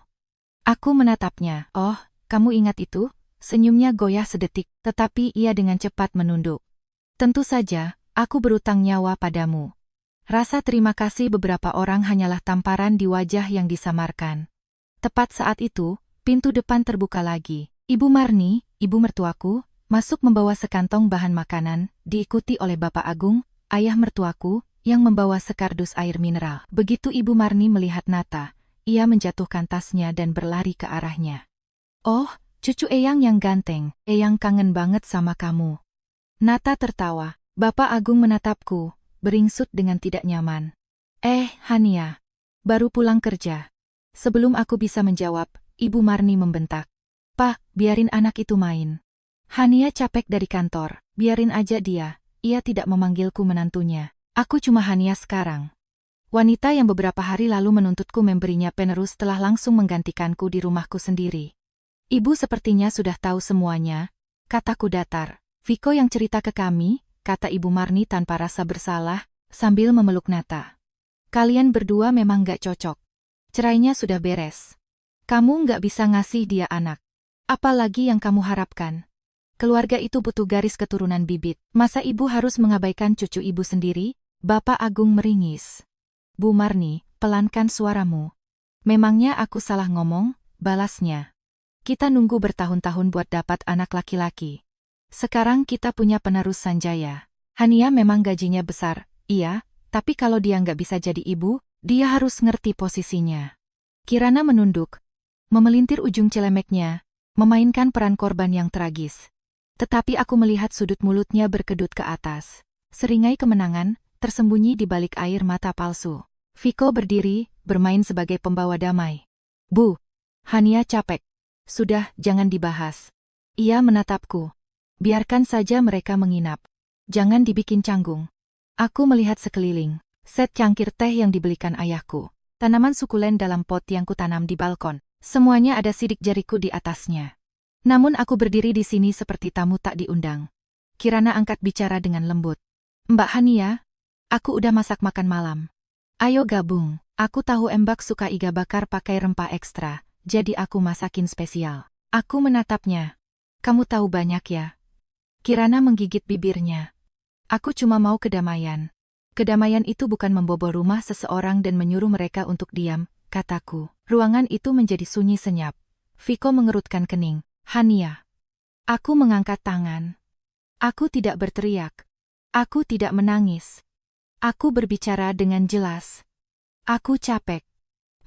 Aku menatapnya. Oh, kamu ingat itu? Senyumnya goyah sedetik, tetapi ia dengan cepat menunduk. Tentu saja, aku berutang nyawa padamu. Rasa terima kasih beberapa orang hanyalah tamparan di wajah yang disamarkan. Tepat saat itu, pintu depan terbuka lagi. Ibu Marni, ibu mertuaku, masuk membawa sekantong bahan makanan, diikuti oleh Bapak Agung, ayah mertuaku, yang membawa sekardus air mineral. Begitu Ibu Marni melihat Nata, ia menjatuhkan tasnya dan berlari ke arahnya. Oh, cucu Eyang yang ganteng, Eyang kangen banget sama kamu. Nata tertawa. Bapak Agung menatapku, beringsut dengan tidak nyaman. Hania, baru pulang kerja. Sebelum aku bisa menjawab, Ibu Marni membentak. Pak, biarin anak itu main. Hania capek dari kantor, biarin aja dia, ia tidak memanggilku menantunya. Aku cuma Hania sekarang. Wanita yang beberapa hari lalu menuntutku memberinya penerus telah langsung menggantikanku di rumahku sendiri. Ibu sepertinya sudah tahu semuanya, kataku datar. Viko yang cerita ke kami, kata Ibu Marni tanpa rasa bersalah, sambil memeluk Nata. Kalian berdua memang gak cocok. Cerainya sudah beres. Kamu gak bisa ngasih dia anak. Apalagi yang kamu harapkan? Keluarga itu butuh garis keturunan bibit. Masa ibu harus mengabaikan cucu ibu sendiri? Bapak Agung meringis. Bu Marni, pelankan suaramu. Memangnya aku salah ngomong? Balasnya. Kita nunggu bertahun-tahun buat dapat anak laki-laki. Sekarang kita punya penerus Sanjaya. Hania memang gajinya besar, iya, tapi kalau dia nggak bisa jadi ibu, dia harus ngerti posisinya. Kirana menunduk, memelintir ujung celemeknya, memainkan peran korban yang tragis. Tetapi aku melihat sudut mulutnya berkedut ke atas. Seringai kemenangan, tersembunyi di balik air mata palsu. Viko berdiri, bermain sebagai pembawa damai. Bu, Hania capek. Sudah, jangan dibahas. Ia menatapku. Biarkan saja mereka menginap. Jangan dibikin canggung. Aku melihat sekeliling. Set cangkir teh yang dibelikan ayahku. Tanaman sukulen dalam pot yang kutanam di balkon. Semuanya ada sidik jariku di atasnya. Namun aku berdiri di sini seperti tamu tak diundang. Kirana angkat bicara dengan lembut. Mbak Hania, aku udah masak makan malam. Ayo gabung. Aku tahu Mbak suka iga bakar pakai rempah ekstra, jadi aku masakin spesial. Aku menatapnya. Kamu tahu banyak ya? Kirana menggigit bibirnya. Aku cuma mau kedamaian. Kedamaian itu bukan membobol rumah seseorang dan menyuruh mereka untuk diam, kataku. Ruangan itu menjadi sunyi senyap. Viko mengerutkan kening. Hania. Aku mengangkat tangan. Aku tidak berteriak. Aku tidak menangis. Aku berbicara dengan jelas. Aku capek.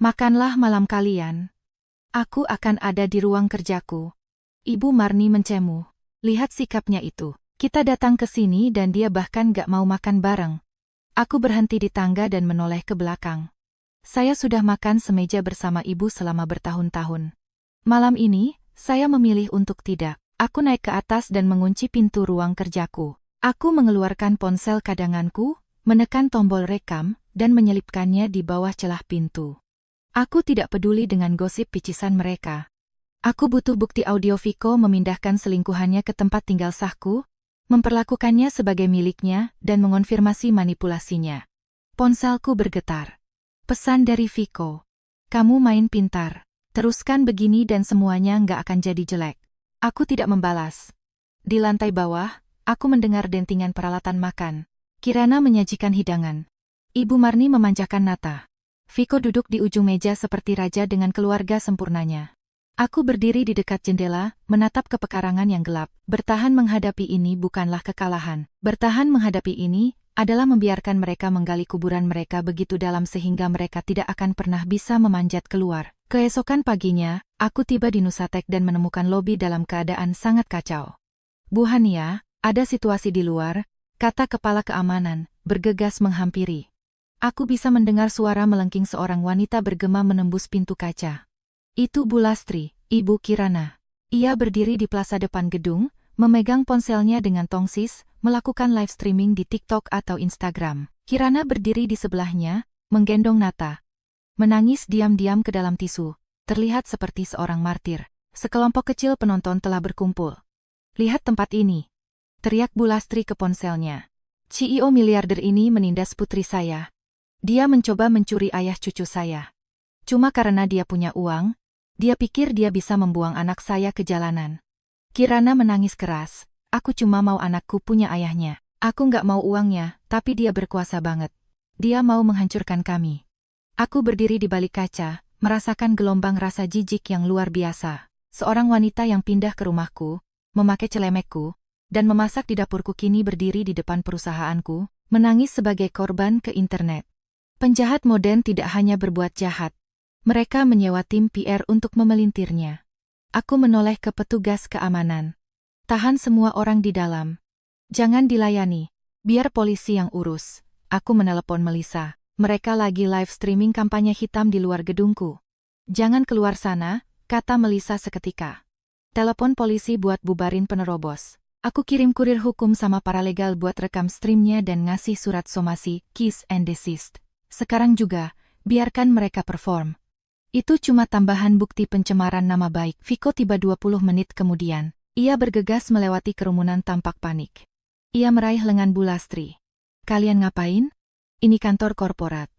Makanlah malam kalian. Aku akan ada di ruang kerjaku. Ibu Marni mencemu. Lihat sikapnya itu. Kita datang ke sini dan dia bahkan gak mau makan bareng. Aku berhenti di tangga dan menoleh ke belakang. Saya sudah makan semeja bersama ibu selama bertahun-tahun. Malam ini, saya memilih untuk tidak. Aku naik ke atas dan mengunci pintu ruang kerjaku. Aku mengeluarkan ponsel cadanganku, menekan tombol rekam, dan menyelipkannya di bawah celah pintu. Aku tidak peduli dengan gosip picisan mereka. Aku butuh bukti audio Viko memindahkan selingkuhannya ke tempat tinggal sahku, memperlakukannya sebagai miliknya, dan mengonfirmasi manipulasinya. Ponselku bergetar. Pesan dari Viko. Kamu main pintar. Teruskan begini dan semuanya nggak akan jadi jelek. Aku tidak membalas. Di lantai bawah, aku mendengar dentingan peralatan makan. Kirana menyajikan hidangan. Ibu Marni memanjakan nata. Viko duduk di ujung meja seperti raja dengan keluarga sempurnanya. Aku berdiri di dekat jendela, menatap ke pekarangan yang gelap. Bertahan menghadapi ini bukanlah kekalahan. Bertahan menghadapi ini adalah membiarkan mereka menggali kuburan mereka begitu dalam sehingga mereka tidak akan pernah bisa memanjat keluar. Keesokan paginya, aku tiba di Nusatek dan menemukan lobi dalam keadaan sangat kacau. Bu Hania, ada situasi di luar, kata kepala keamanan, bergegas menghampiri. Aku bisa mendengar suara melengking seorang wanita bergema menembus pintu kaca. Itu Bu Lastri, Ibu Kirana. Ia berdiri di plaza depan gedung, memegang ponselnya dengan tongsis, melakukan live streaming di TikTok atau Instagram. Kirana berdiri di sebelahnya, menggendong Nata. Menangis diam-diam ke dalam tisu, terlihat seperti seorang martir. Sekelompok kecil penonton telah berkumpul. Lihat tempat ini. Teriak Bu Lastri ke ponselnya. CEO miliarder ini menindas putri saya. Dia mencoba mencuri ayah cucu saya. Cuma karena dia punya uang, dia pikir dia bisa membuang anak saya ke jalanan. Kirana menangis keras. Aku cuma mau anakku punya ayahnya. Aku nggak mau uangnya, tapi dia berkuasa banget. Dia mau menghancurkan kami. Aku berdiri di balik kaca, merasakan gelombang rasa jijik yang luar biasa. Seorang wanita yang pindah ke rumahku, memakai celemekku, dan memasak di dapurku kini berdiri di depan perusahaanku, menangis sebagai korban ke internet. Penjahat modern tidak hanya berbuat jahat. Mereka menyewa tim PR untuk memelintirnya. Aku menoleh ke petugas keamanan. Tahan semua orang di dalam. Jangan dilayani. Biar polisi yang urus. Aku menelepon Melissa. Mereka lagi live streaming kampanye hitam di luar gedungku. Jangan keluar sana, kata Melissa seketika. Telepon polisi buat bubarin penerobos. Aku kirim kurir hukum sama paralegal buat rekam streamnya dan ngasih surat somasi, cease and desist. Sekarang juga, biarkan mereka perform. Itu cuma tambahan bukti pencemaran nama baik. Viko tiba 20 menit kemudian. Ia bergegas melewati kerumunan tampak panik. Ia meraih lengan Bu Lastri. Kalian ngapain? Ini kantor korporat.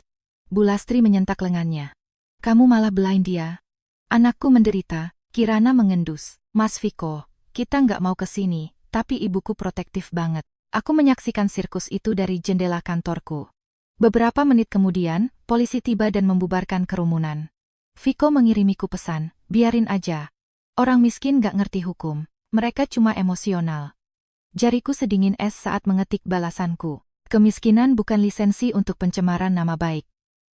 Bu Lastri menyentak lengannya. Kamu malah belain dia. Anakku menderita, Kirana mengendus. Mas Viko, kita nggak mau ke sini, tapi ibuku protektif banget. Aku menyaksikan sirkus itu dari jendela kantorku. Beberapa menit kemudian, polisi tiba dan membubarkan kerumunan. Viko mengirimiku pesan, biarin aja. Orang miskin gak ngerti hukum, mereka cuma emosional. Jariku sedingin es saat mengetik balasanku. Kemiskinan bukan lisensi untuk pencemaran nama baik.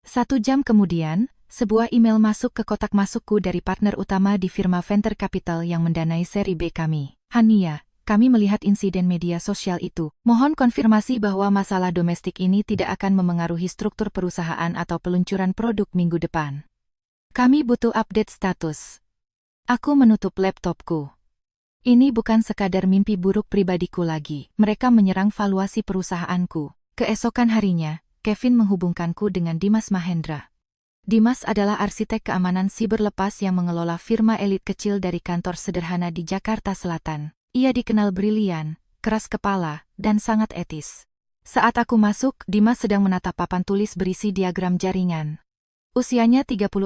1 jam kemudian, sebuah email masuk ke kotak masukku dari partner utama di firma venture capital yang mendanai seri B kami. Hania, kami melihat insiden media sosial itu. Mohon konfirmasi bahwa masalah domestik ini tidak akan memengaruhi struktur perusahaan atau peluncuran produk minggu depan. Kami butuh update status. Aku menutup laptopku. Ini bukan sekadar mimpi buruk pribadiku lagi. Mereka menyerang valuasi perusahaanku. Keesokan harinya, Kevin menghubungkanku dengan Dimas Mahendra. Dimas adalah arsitek keamanan siber lepas yang mengelola firma elit kecil dari kantor sederhana di Jakarta Selatan. Ia dikenal brilian, keras kepala, dan sangat etis. Saat aku masuk, Dimas sedang menatap papan tulis berisi diagram jaringan. Usianya 36,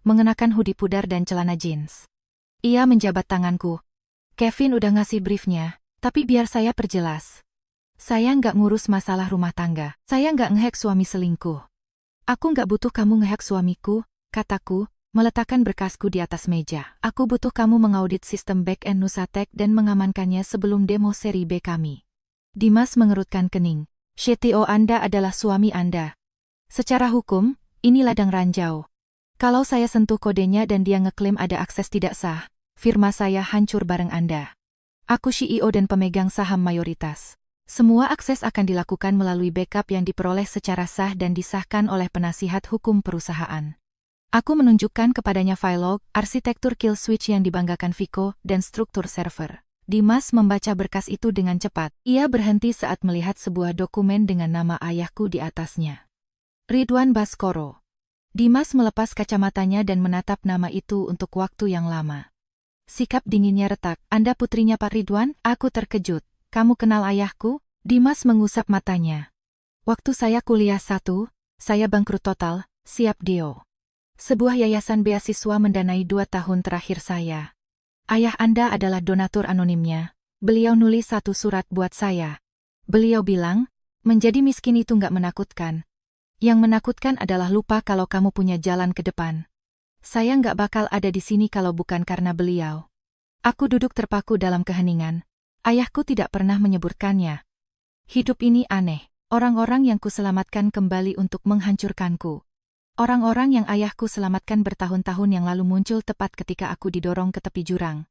mengenakan hoodie pudar dan celana jeans. Ia menjabat tanganku. Kevin udah ngasih briefnya, tapi biar saya perjelas. Saya nggak ngurus masalah rumah tangga. Saya nggak ngehack suami selingkuh. Aku nggak butuh kamu ngehack suamiku, kataku, meletakkan berkasku di atas meja. Aku butuh kamu mengaudit sistem back-end Nusatek dan mengamankannya sebelum demo seri B kami. Dimas mengerutkan kening. CTO Anda adalah suami Anda. Secara hukum, ini ladang ranjau. Kalau saya sentuh kodenya dan dia ngeklaim ada akses tidak sah, firma saya hancur bareng Anda. Aku CEO dan pemegang saham mayoritas. Semua akses akan dilakukan melalui backup yang diperoleh secara sah dan disahkan oleh penasihat hukum perusahaan. Aku menunjukkan kepadanya file log, arsitektur kill switch yang dibanggakan Viko, dan struktur server. Dimas membaca berkas itu dengan cepat. Ia berhenti saat melihat sebuah dokumen dengan nama ayahku di atasnya. Ridwan Baskoro. Dimas melepas kacamatanya dan menatap nama itu untuk waktu yang lama. Sikap dinginnya retak. Anda putrinya Pak Ridwan? Aku terkejut. Kamu kenal ayahku? Dimas mengusap matanya. Waktu saya kuliah 1, saya bangkrut total, siap deo. Sebuah yayasan beasiswa mendanai 2 tahun terakhir saya. Ayah Anda adalah donatur anonimnya. Beliau nulis satu surat buat saya. Beliau bilang, menjadi miskin itu nggak menakutkan. Yang menakutkan adalah lupa kalau kamu punya jalan ke depan. Saya nggak bakal ada di sini kalau bukan karena beliau. Aku duduk terpaku dalam keheningan. Ayahku tidak pernah menyebutkannya. Hidup ini aneh. Orang-orang yang kuselamatkan kembali untuk menghancurkanku. Orang-orang yang ayahku selamatkan bertahun-tahun yang lalu muncul tepat ketika aku didorong ke tepi jurang.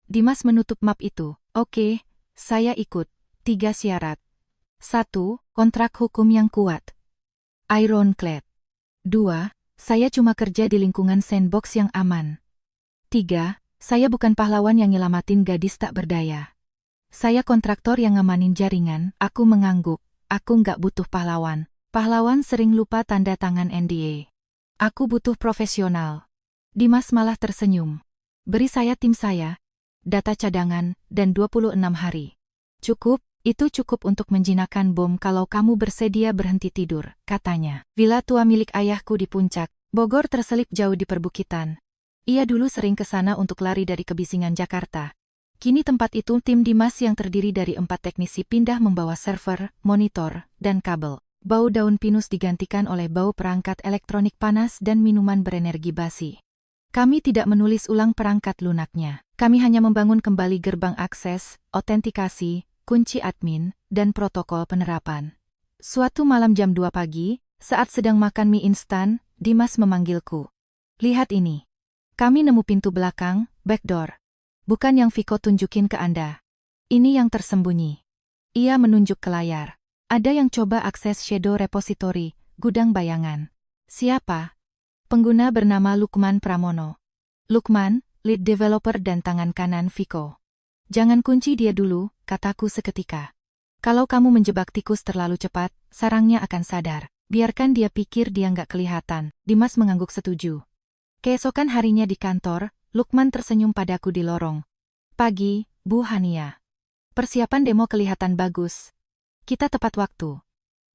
Dimas menutup map itu. Oke, saya ikut. 3 syarat. 1. Kontrak hukum yang kuat. Ironclad. 2. Saya cuma kerja di lingkungan sandbox yang aman. 3. Saya bukan pahlawan yang nyelamatin gadis tak berdaya. Saya kontraktor yang ngamanin jaringan. Aku mengangguk. Aku nggak butuh pahlawan. Pahlawan sering lupa tanda tangan NDA. Aku butuh profesional. Dimas malah tersenyum. Beri saya tim saya, data cadangan, dan 26 hari. Cukup, itu cukup untuk menjinakkan bom kalau kamu bersedia berhenti tidur, katanya. Villa tua milik ayahku di puncak, Bogor terselip jauh di perbukitan. Ia dulu sering ke sana untuk lari dari kebisingan Jakarta. Kini tempat itu tim Dimas yang terdiri dari 4 teknisi pindah membawa server, monitor, dan kabel. Bau daun pinus digantikan oleh bau perangkat elektronik panas dan minuman berenergi basi. Kami tidak menulis ulang perangkat lunaknya. Kami hanya membangun kembali gerbang akses, autentikasi, kunci admin, dan protokol penerapan. Suatu malam jam 2 pagi, saat sedang makan mie instan, Dimas memanggilku. Lihat ini. Kami nemu pintu belakang, backdoor. Bukan yang Viko tunjukin ke Anda. Ini yang tersembunyi. Ia menunjuk ke layar. Ada yang coba akses Shadow Repository, gudang bayangan. Siapa? Pengguna bernama Lukman Pramono. Lukman, lead developer dan tangan kanan Viko. Jangan kunci dia dulu, kataku seketika. Kalau kamu menjebak tikus terlalu cepat, sarangnya akan sadar. Biarkan dia pikir dia nggak kelihatan. Dimas mengangguk setuju. Keesokan harinya di kantor, Lukman tersenyum padaku di lorong. Pagi, Bu Hania. Persiapan demo kelihatan bagus. Kita tepat waktu.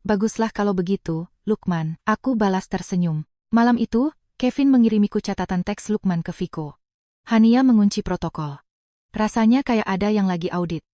Baguslah kalau begitu, Lukman. Aku balas tersenyum. Malam itu, Kevin mengirimiku catatan teks Lukman ke Viko. Hania mengunci protokol. Rasanya kayak ada yang lagi audit.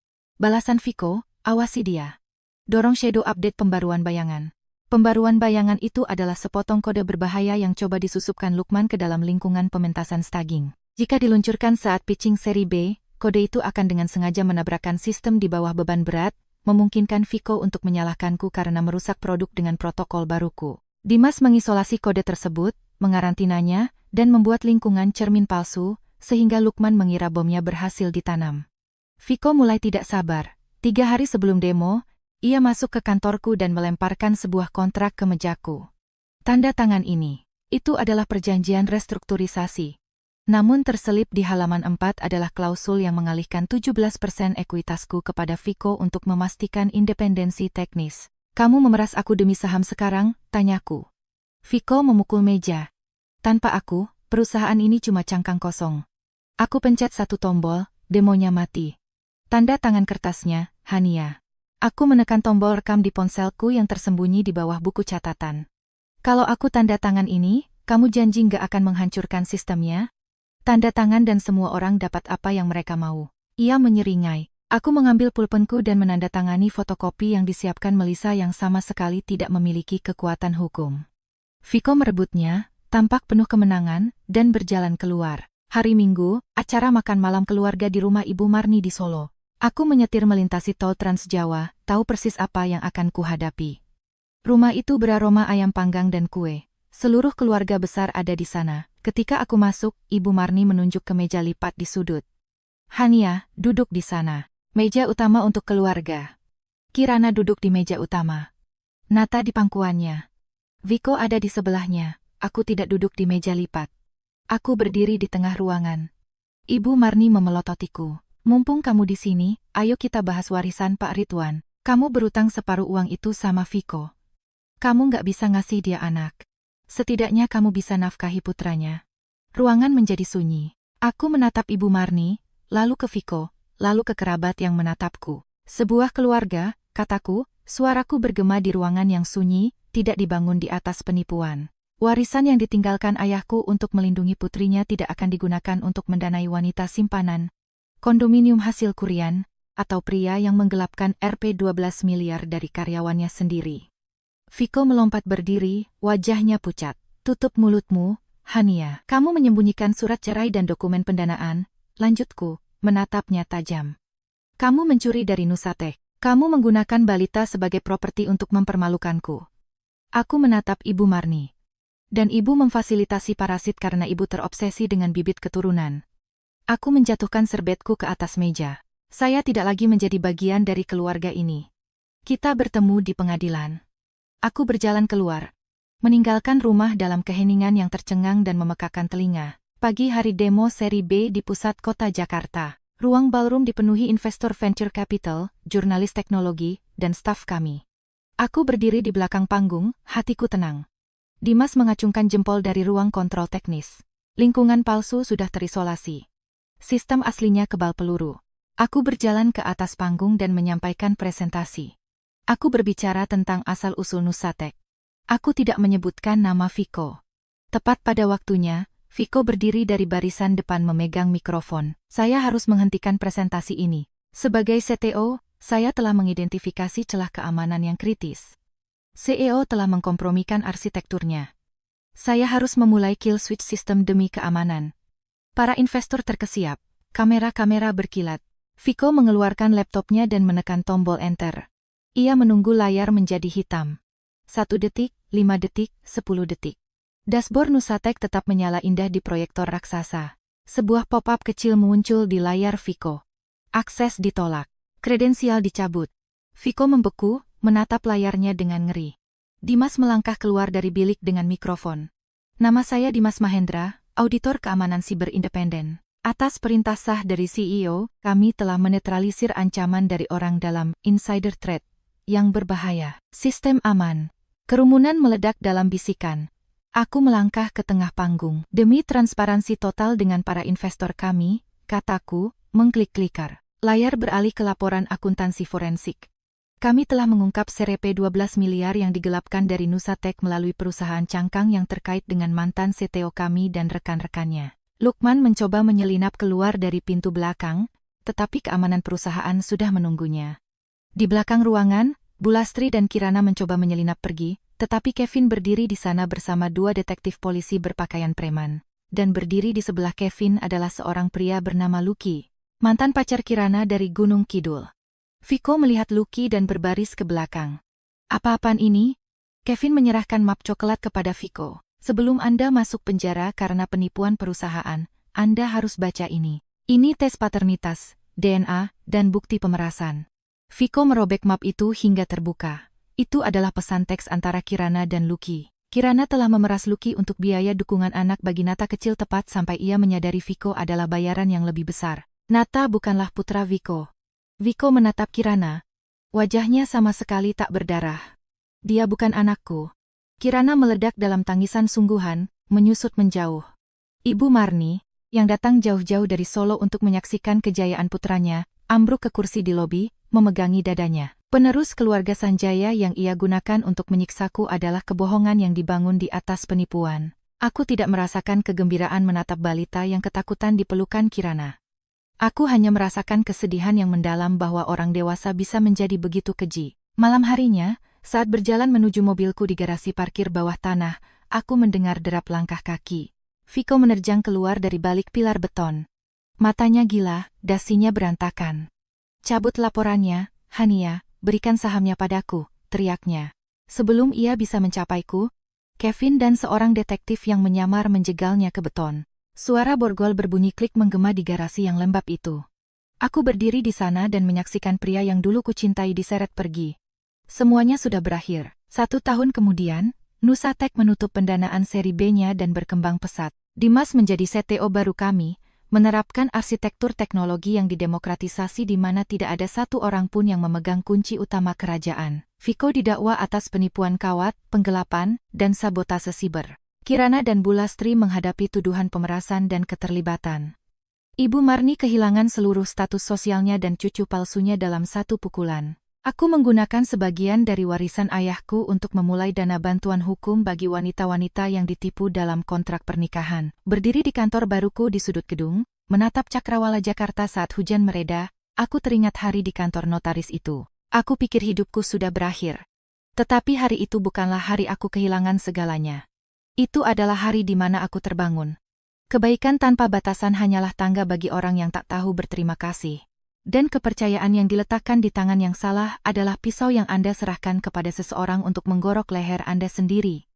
Balasan Viko, awasi dia. Dorong shadow update pembaruan bayangan. Pembaruan bayangan itu adalah sepotong kode berbahaya yang coba disusupkan Lukman ke dalam lingkungan pementasan staging. Jika diluncurkan saat pitching seri B, kode itu akan dengan sengaja menabrakkan sistem di bawah beban berat, memungkinkan Viko untuk menyalahkanku karena merusak produk dengan protokol baruku. Dimas mengisolasi kode tersebut, mengarantinanya, dan membuat lingkungan cermin palsu, sehingga Lukman mengira bomnya berhasil ditanam. Viko mulai tidak sabar. 3 hari sebelum demo, ia masuk ke kantorku dan melemparkan sebuah kontrak ke mejaku. Tanda tangan ini. Itu adalah perjanjian restrukturisasi. Namun terselip di halaman 4 adalah klausul yang mengalihkan 17% ekuitasku kepada Viko untuk memastikan independensi teknis. Kamu memeras aku demi saham sekarang, tanyaku. Viko memukul meja. Tanpa aku, perusahaan ini cuma cangkang kosong. Aku pencet satu tombol, demonya mati. Tanda tangan kertasnya, Hania. Aku menekan tombol rekam di ponselku yang tersembunyi di bawah buku catatan. Kalau aku tanda tangan ini, kamu janji nggak akan menghancurkan sistemnya? Tanda tangan dan semua orang dapat apa yang mereka mau. Ia menyeringai. Aku mengambil pulpenku dan menandatangani fotokopi yang disiapkan Melissa yang sama sekali tidak memiliki kekuatan hukum. Viko merebutnya, tampak penuh kemenangan, dan berjalan keluar. Hari Minggu, acara makan malam keluarga di rumah Ibu Marni di Solo. Aku menyetir melintasi tol Trans Jawa, tahu persis apa yang akan kuhadapi. Rumah itu beraroma ayam panggang dan kue. Seluruh keluarga besar ada di sana. Ketika aku masuk, Ibu Marni menunjuk ke meja lipat di sudut. Hania, duduk di sana. Meja utama untuk keluarga. Kirana duduk di meja utama. Nata di pangkuannya. Viko ada di sebelahnya. Aku tidak duduk di meja lipat. Aku berdiri di tengah ruangan. Ibu Marni memelototiku. Mumpung kamu di sini, ayo kita bahas warisan Pak Ridwan. Kamu berutang separuh uang itu sama Viko. Kamu nggak bisa ngasih dia anak. Setidaknya kamu bisa nafkahi putranya. Ruangan menjadi sunyi. Aku menatap Ibu Marni, lalu ke Viko, lalu ke kerabat yang menatapku. Sebuah keluarga, kataku, suaraku bergema di ruangan yang sunyi, tidak dibangun di atas penipuan. Warisan yang ditinggalkan ayahku untuk melindungi putrinya tidak akan digunakan untuk mendanai wanita simpanan, kondominium hasil kurian, atau pria yang menggelapkan Rp 12 miliar dari karyawannya sendiri. Viko melompat berdiri, wajahnya pucat. Tutup mulutmu, Hania. Kamu menyembunyikan surat cerai dan dokumen pendanaan, lanjutku, menatapnya tajam. Kamu mencuri dari Nusatek. Kamu menggunakan balita sebagai properti untuk mempermalukanku. Aku menatap Ibu Marni. Dan ibu memfasilitasi parasit karena ibu terobsesi dengan bibit keturunan. Aku menjatuhkan serbetku ke atas meja. Saya tidak lagi menjadi bagian dari keluarga ini. Kita bertemu di pengadilan. Aku berjalan keluar, meninggalkan rumah dalam keheningan yang tercengang dan memekakan telinga. Pagi hari demo seri B di pusat kota Jakarta. Ruang ballroom dipenuhi investor venture capital, jurnalis teknologi, dan staf kami. Aku berdiri di belakang panggung, hatiku tenang. Dimas mengacungkan jempol dari ruang kontrol teknis. Lingkungan palsu sudah terisolasi. Sistem aslinya kebal peluru. Aku berjalan ke atas panggung dan menyampaikan presentasi. Aku berbicara tentang asal-usul Nusatek. Aku tidak menyebutkan nama Viko. Tepat pada waktunya, Viko berdiri dari barisan depan memegang mikrofon. Saya harus menghentikan presentasi ini. Sebagai CTO, saya telah mengidentifikasi celah keamanan yang kritis. CEO telah mengkompromikan arsitekturnya. Saya harus memulai kill switch system demi keamanan. Para investor terkesiap. Kamera-kamera berkilat. Viko mengeluarkan laptopnya dan menekan tombol enter. Ia menunggu layar menjadi hitam. 1 detik, 5 detik, 10 detik. Dashboard Nusatek tetap menyala indah di proyektor raksasa. Sebuah pop-up kecil muncul di layar Viko. Akses ditolak. Kredensial dicabut. Viko membeku, menatap layarnya dengan ngeri. Dimas melangkah keluar dari bilik dengan mikrofon. Nama saya Dimas Mahendra, Auditor Keamanan Siber Independen. Atas perintah sah dari CEO, kami telah menetralisir ancaman dari orang dalam insider threat yang berbahaya. Sistem aman. Kerumunan meledak dalam bisikan. Aku melangkah ke tengah panggung. Demi transparansi total dengan para investor kami, kataku, mengklik-klikar. Layar beralih ke laporan akuntansi forensik. Kami telah mengungkap Rp 12 miliar yang digelapkan dari Nusatek melalui perusahaan cangkang yang terkait dengan mantan CTO kami dan rekan-rekannya. Lukman mencoba menyelinap keluar dari pintu belakang, tetapi keamanan perusahaan sudah menunggunya. Di belakang ruangan, Bulastri dan Kirana mencoba menyelinap pergi, tetapi Kevin berdiri di sana bersama 2 detektif polisi berpakaian preman. Dan berdiri di sebelah Kevin adalah seorang pria bernama Lucky, mantan pacar Kirana dari Gunung Kidul. Viko melihat Lucky dan berbaris ke belakang. Apa-apaan ini? Kevin menyerahkan map coklat kepada Viko. Sebelum Anda masuk penjara karena penipuan perusahaan, Anda harus baca ini. Ini tes paternitas, DNA, dan bukti pemerasan. Viko merobek map itu hingga terbuka. Itu adalah pesan teks antara Kirana dan Lucky. Kirana telah memeras Lucky untuk biaya dukungan anak bagi Nata kecil tepat sampai ia menyadari Viko adalah bayaran yang lebih besar. Nata bukanlah putra Viko. Viko menatap Kirana. Wajahnya sama sekali tak berdarah. Dia bukan anakku. Kirana meledak dalam tangisan sungguhan, menyusut menjauh. Ibu Marni, yang datang jauh-jauh dari Solo untuk menyaksikan kejayaan putranya, ambruk ke kursi di lobi, memegangi dadanya. Penerus keluarga Sanjaya yang ia gunakan untuk menyiksaku adalah kebohongan yang dibangun di atas penipuan. Aku tidak merasakan kegembiraan menatap balita yang ketakutan di pelukan Kirana. Aku hanya merasakan kesedihan yang mendalam bahwa orang dewasa bisa menjadi begitu keji. Malam harinya, saat berjalan menuju mobilku di garasi parkir bawah tanah, aku mendengar derap langkah kaki. Viko menerjang keluar dari balik pilar beton. Matanya gila, dasinya berantakan. Cabut laporannya, Hania. Berikan sahamnya padaku, teriaknya. Sebelum ia bisa mencapaiku, Kevin dan seorang detektif yang menyamar menjegalnya ke beton. Suara borgol berbunyi klik menggema di garasi yang lembab itu. Aku berdiri di sana dan menyaksikan pria yang dulu kucintai diseret pergi. Semuanya sudah berakhir. 1 tahun kemudian, Nusatek menutup pendanaan seri B-nya dan berkembang pesat. Dimas menjadi CTO baru kami, menerapkan arsitektur teknologi yang didemokratisasi di mana tidak ada satu orang pun yang memegang kunci utama kerajaan. Viko didakwa atas penipuan kawat, penggelapan, dan sabotase siber. Kirana dan Bulastri menghadapi tuduhan pemerasan dan keterlibatan. Ibu Marni kehilangan seluruh status sosialnya dan cucu palsunya dalam satu pukulan. Aku menggunakan sebagian dari warisan ayahku untuk memulai dana bantuan hukum bagi wanita-wanita yang ditipu dalam kontrak pernikahan. Berdiri di kantor baruku di sudut gedung, menatap Cakrawala Jakarta saat hujan mereda, aku teringat hari di kantor notaris itu. Aku pikir hidupku sudah berakhir. Tetapi hari itu bukanlah hari aku kehilangan segalanya. Itu adalah hari di mana aku terbangun. Kebaikan tanpa batasan hanyalah tangga bagi orang yang tak tahu berterima kasih. Dan kepercayaan yang diletakkan di tangan yang salah adalah pisau yang Anda serahkan kepada seseorang untuk menggorok leher Anda sendiri.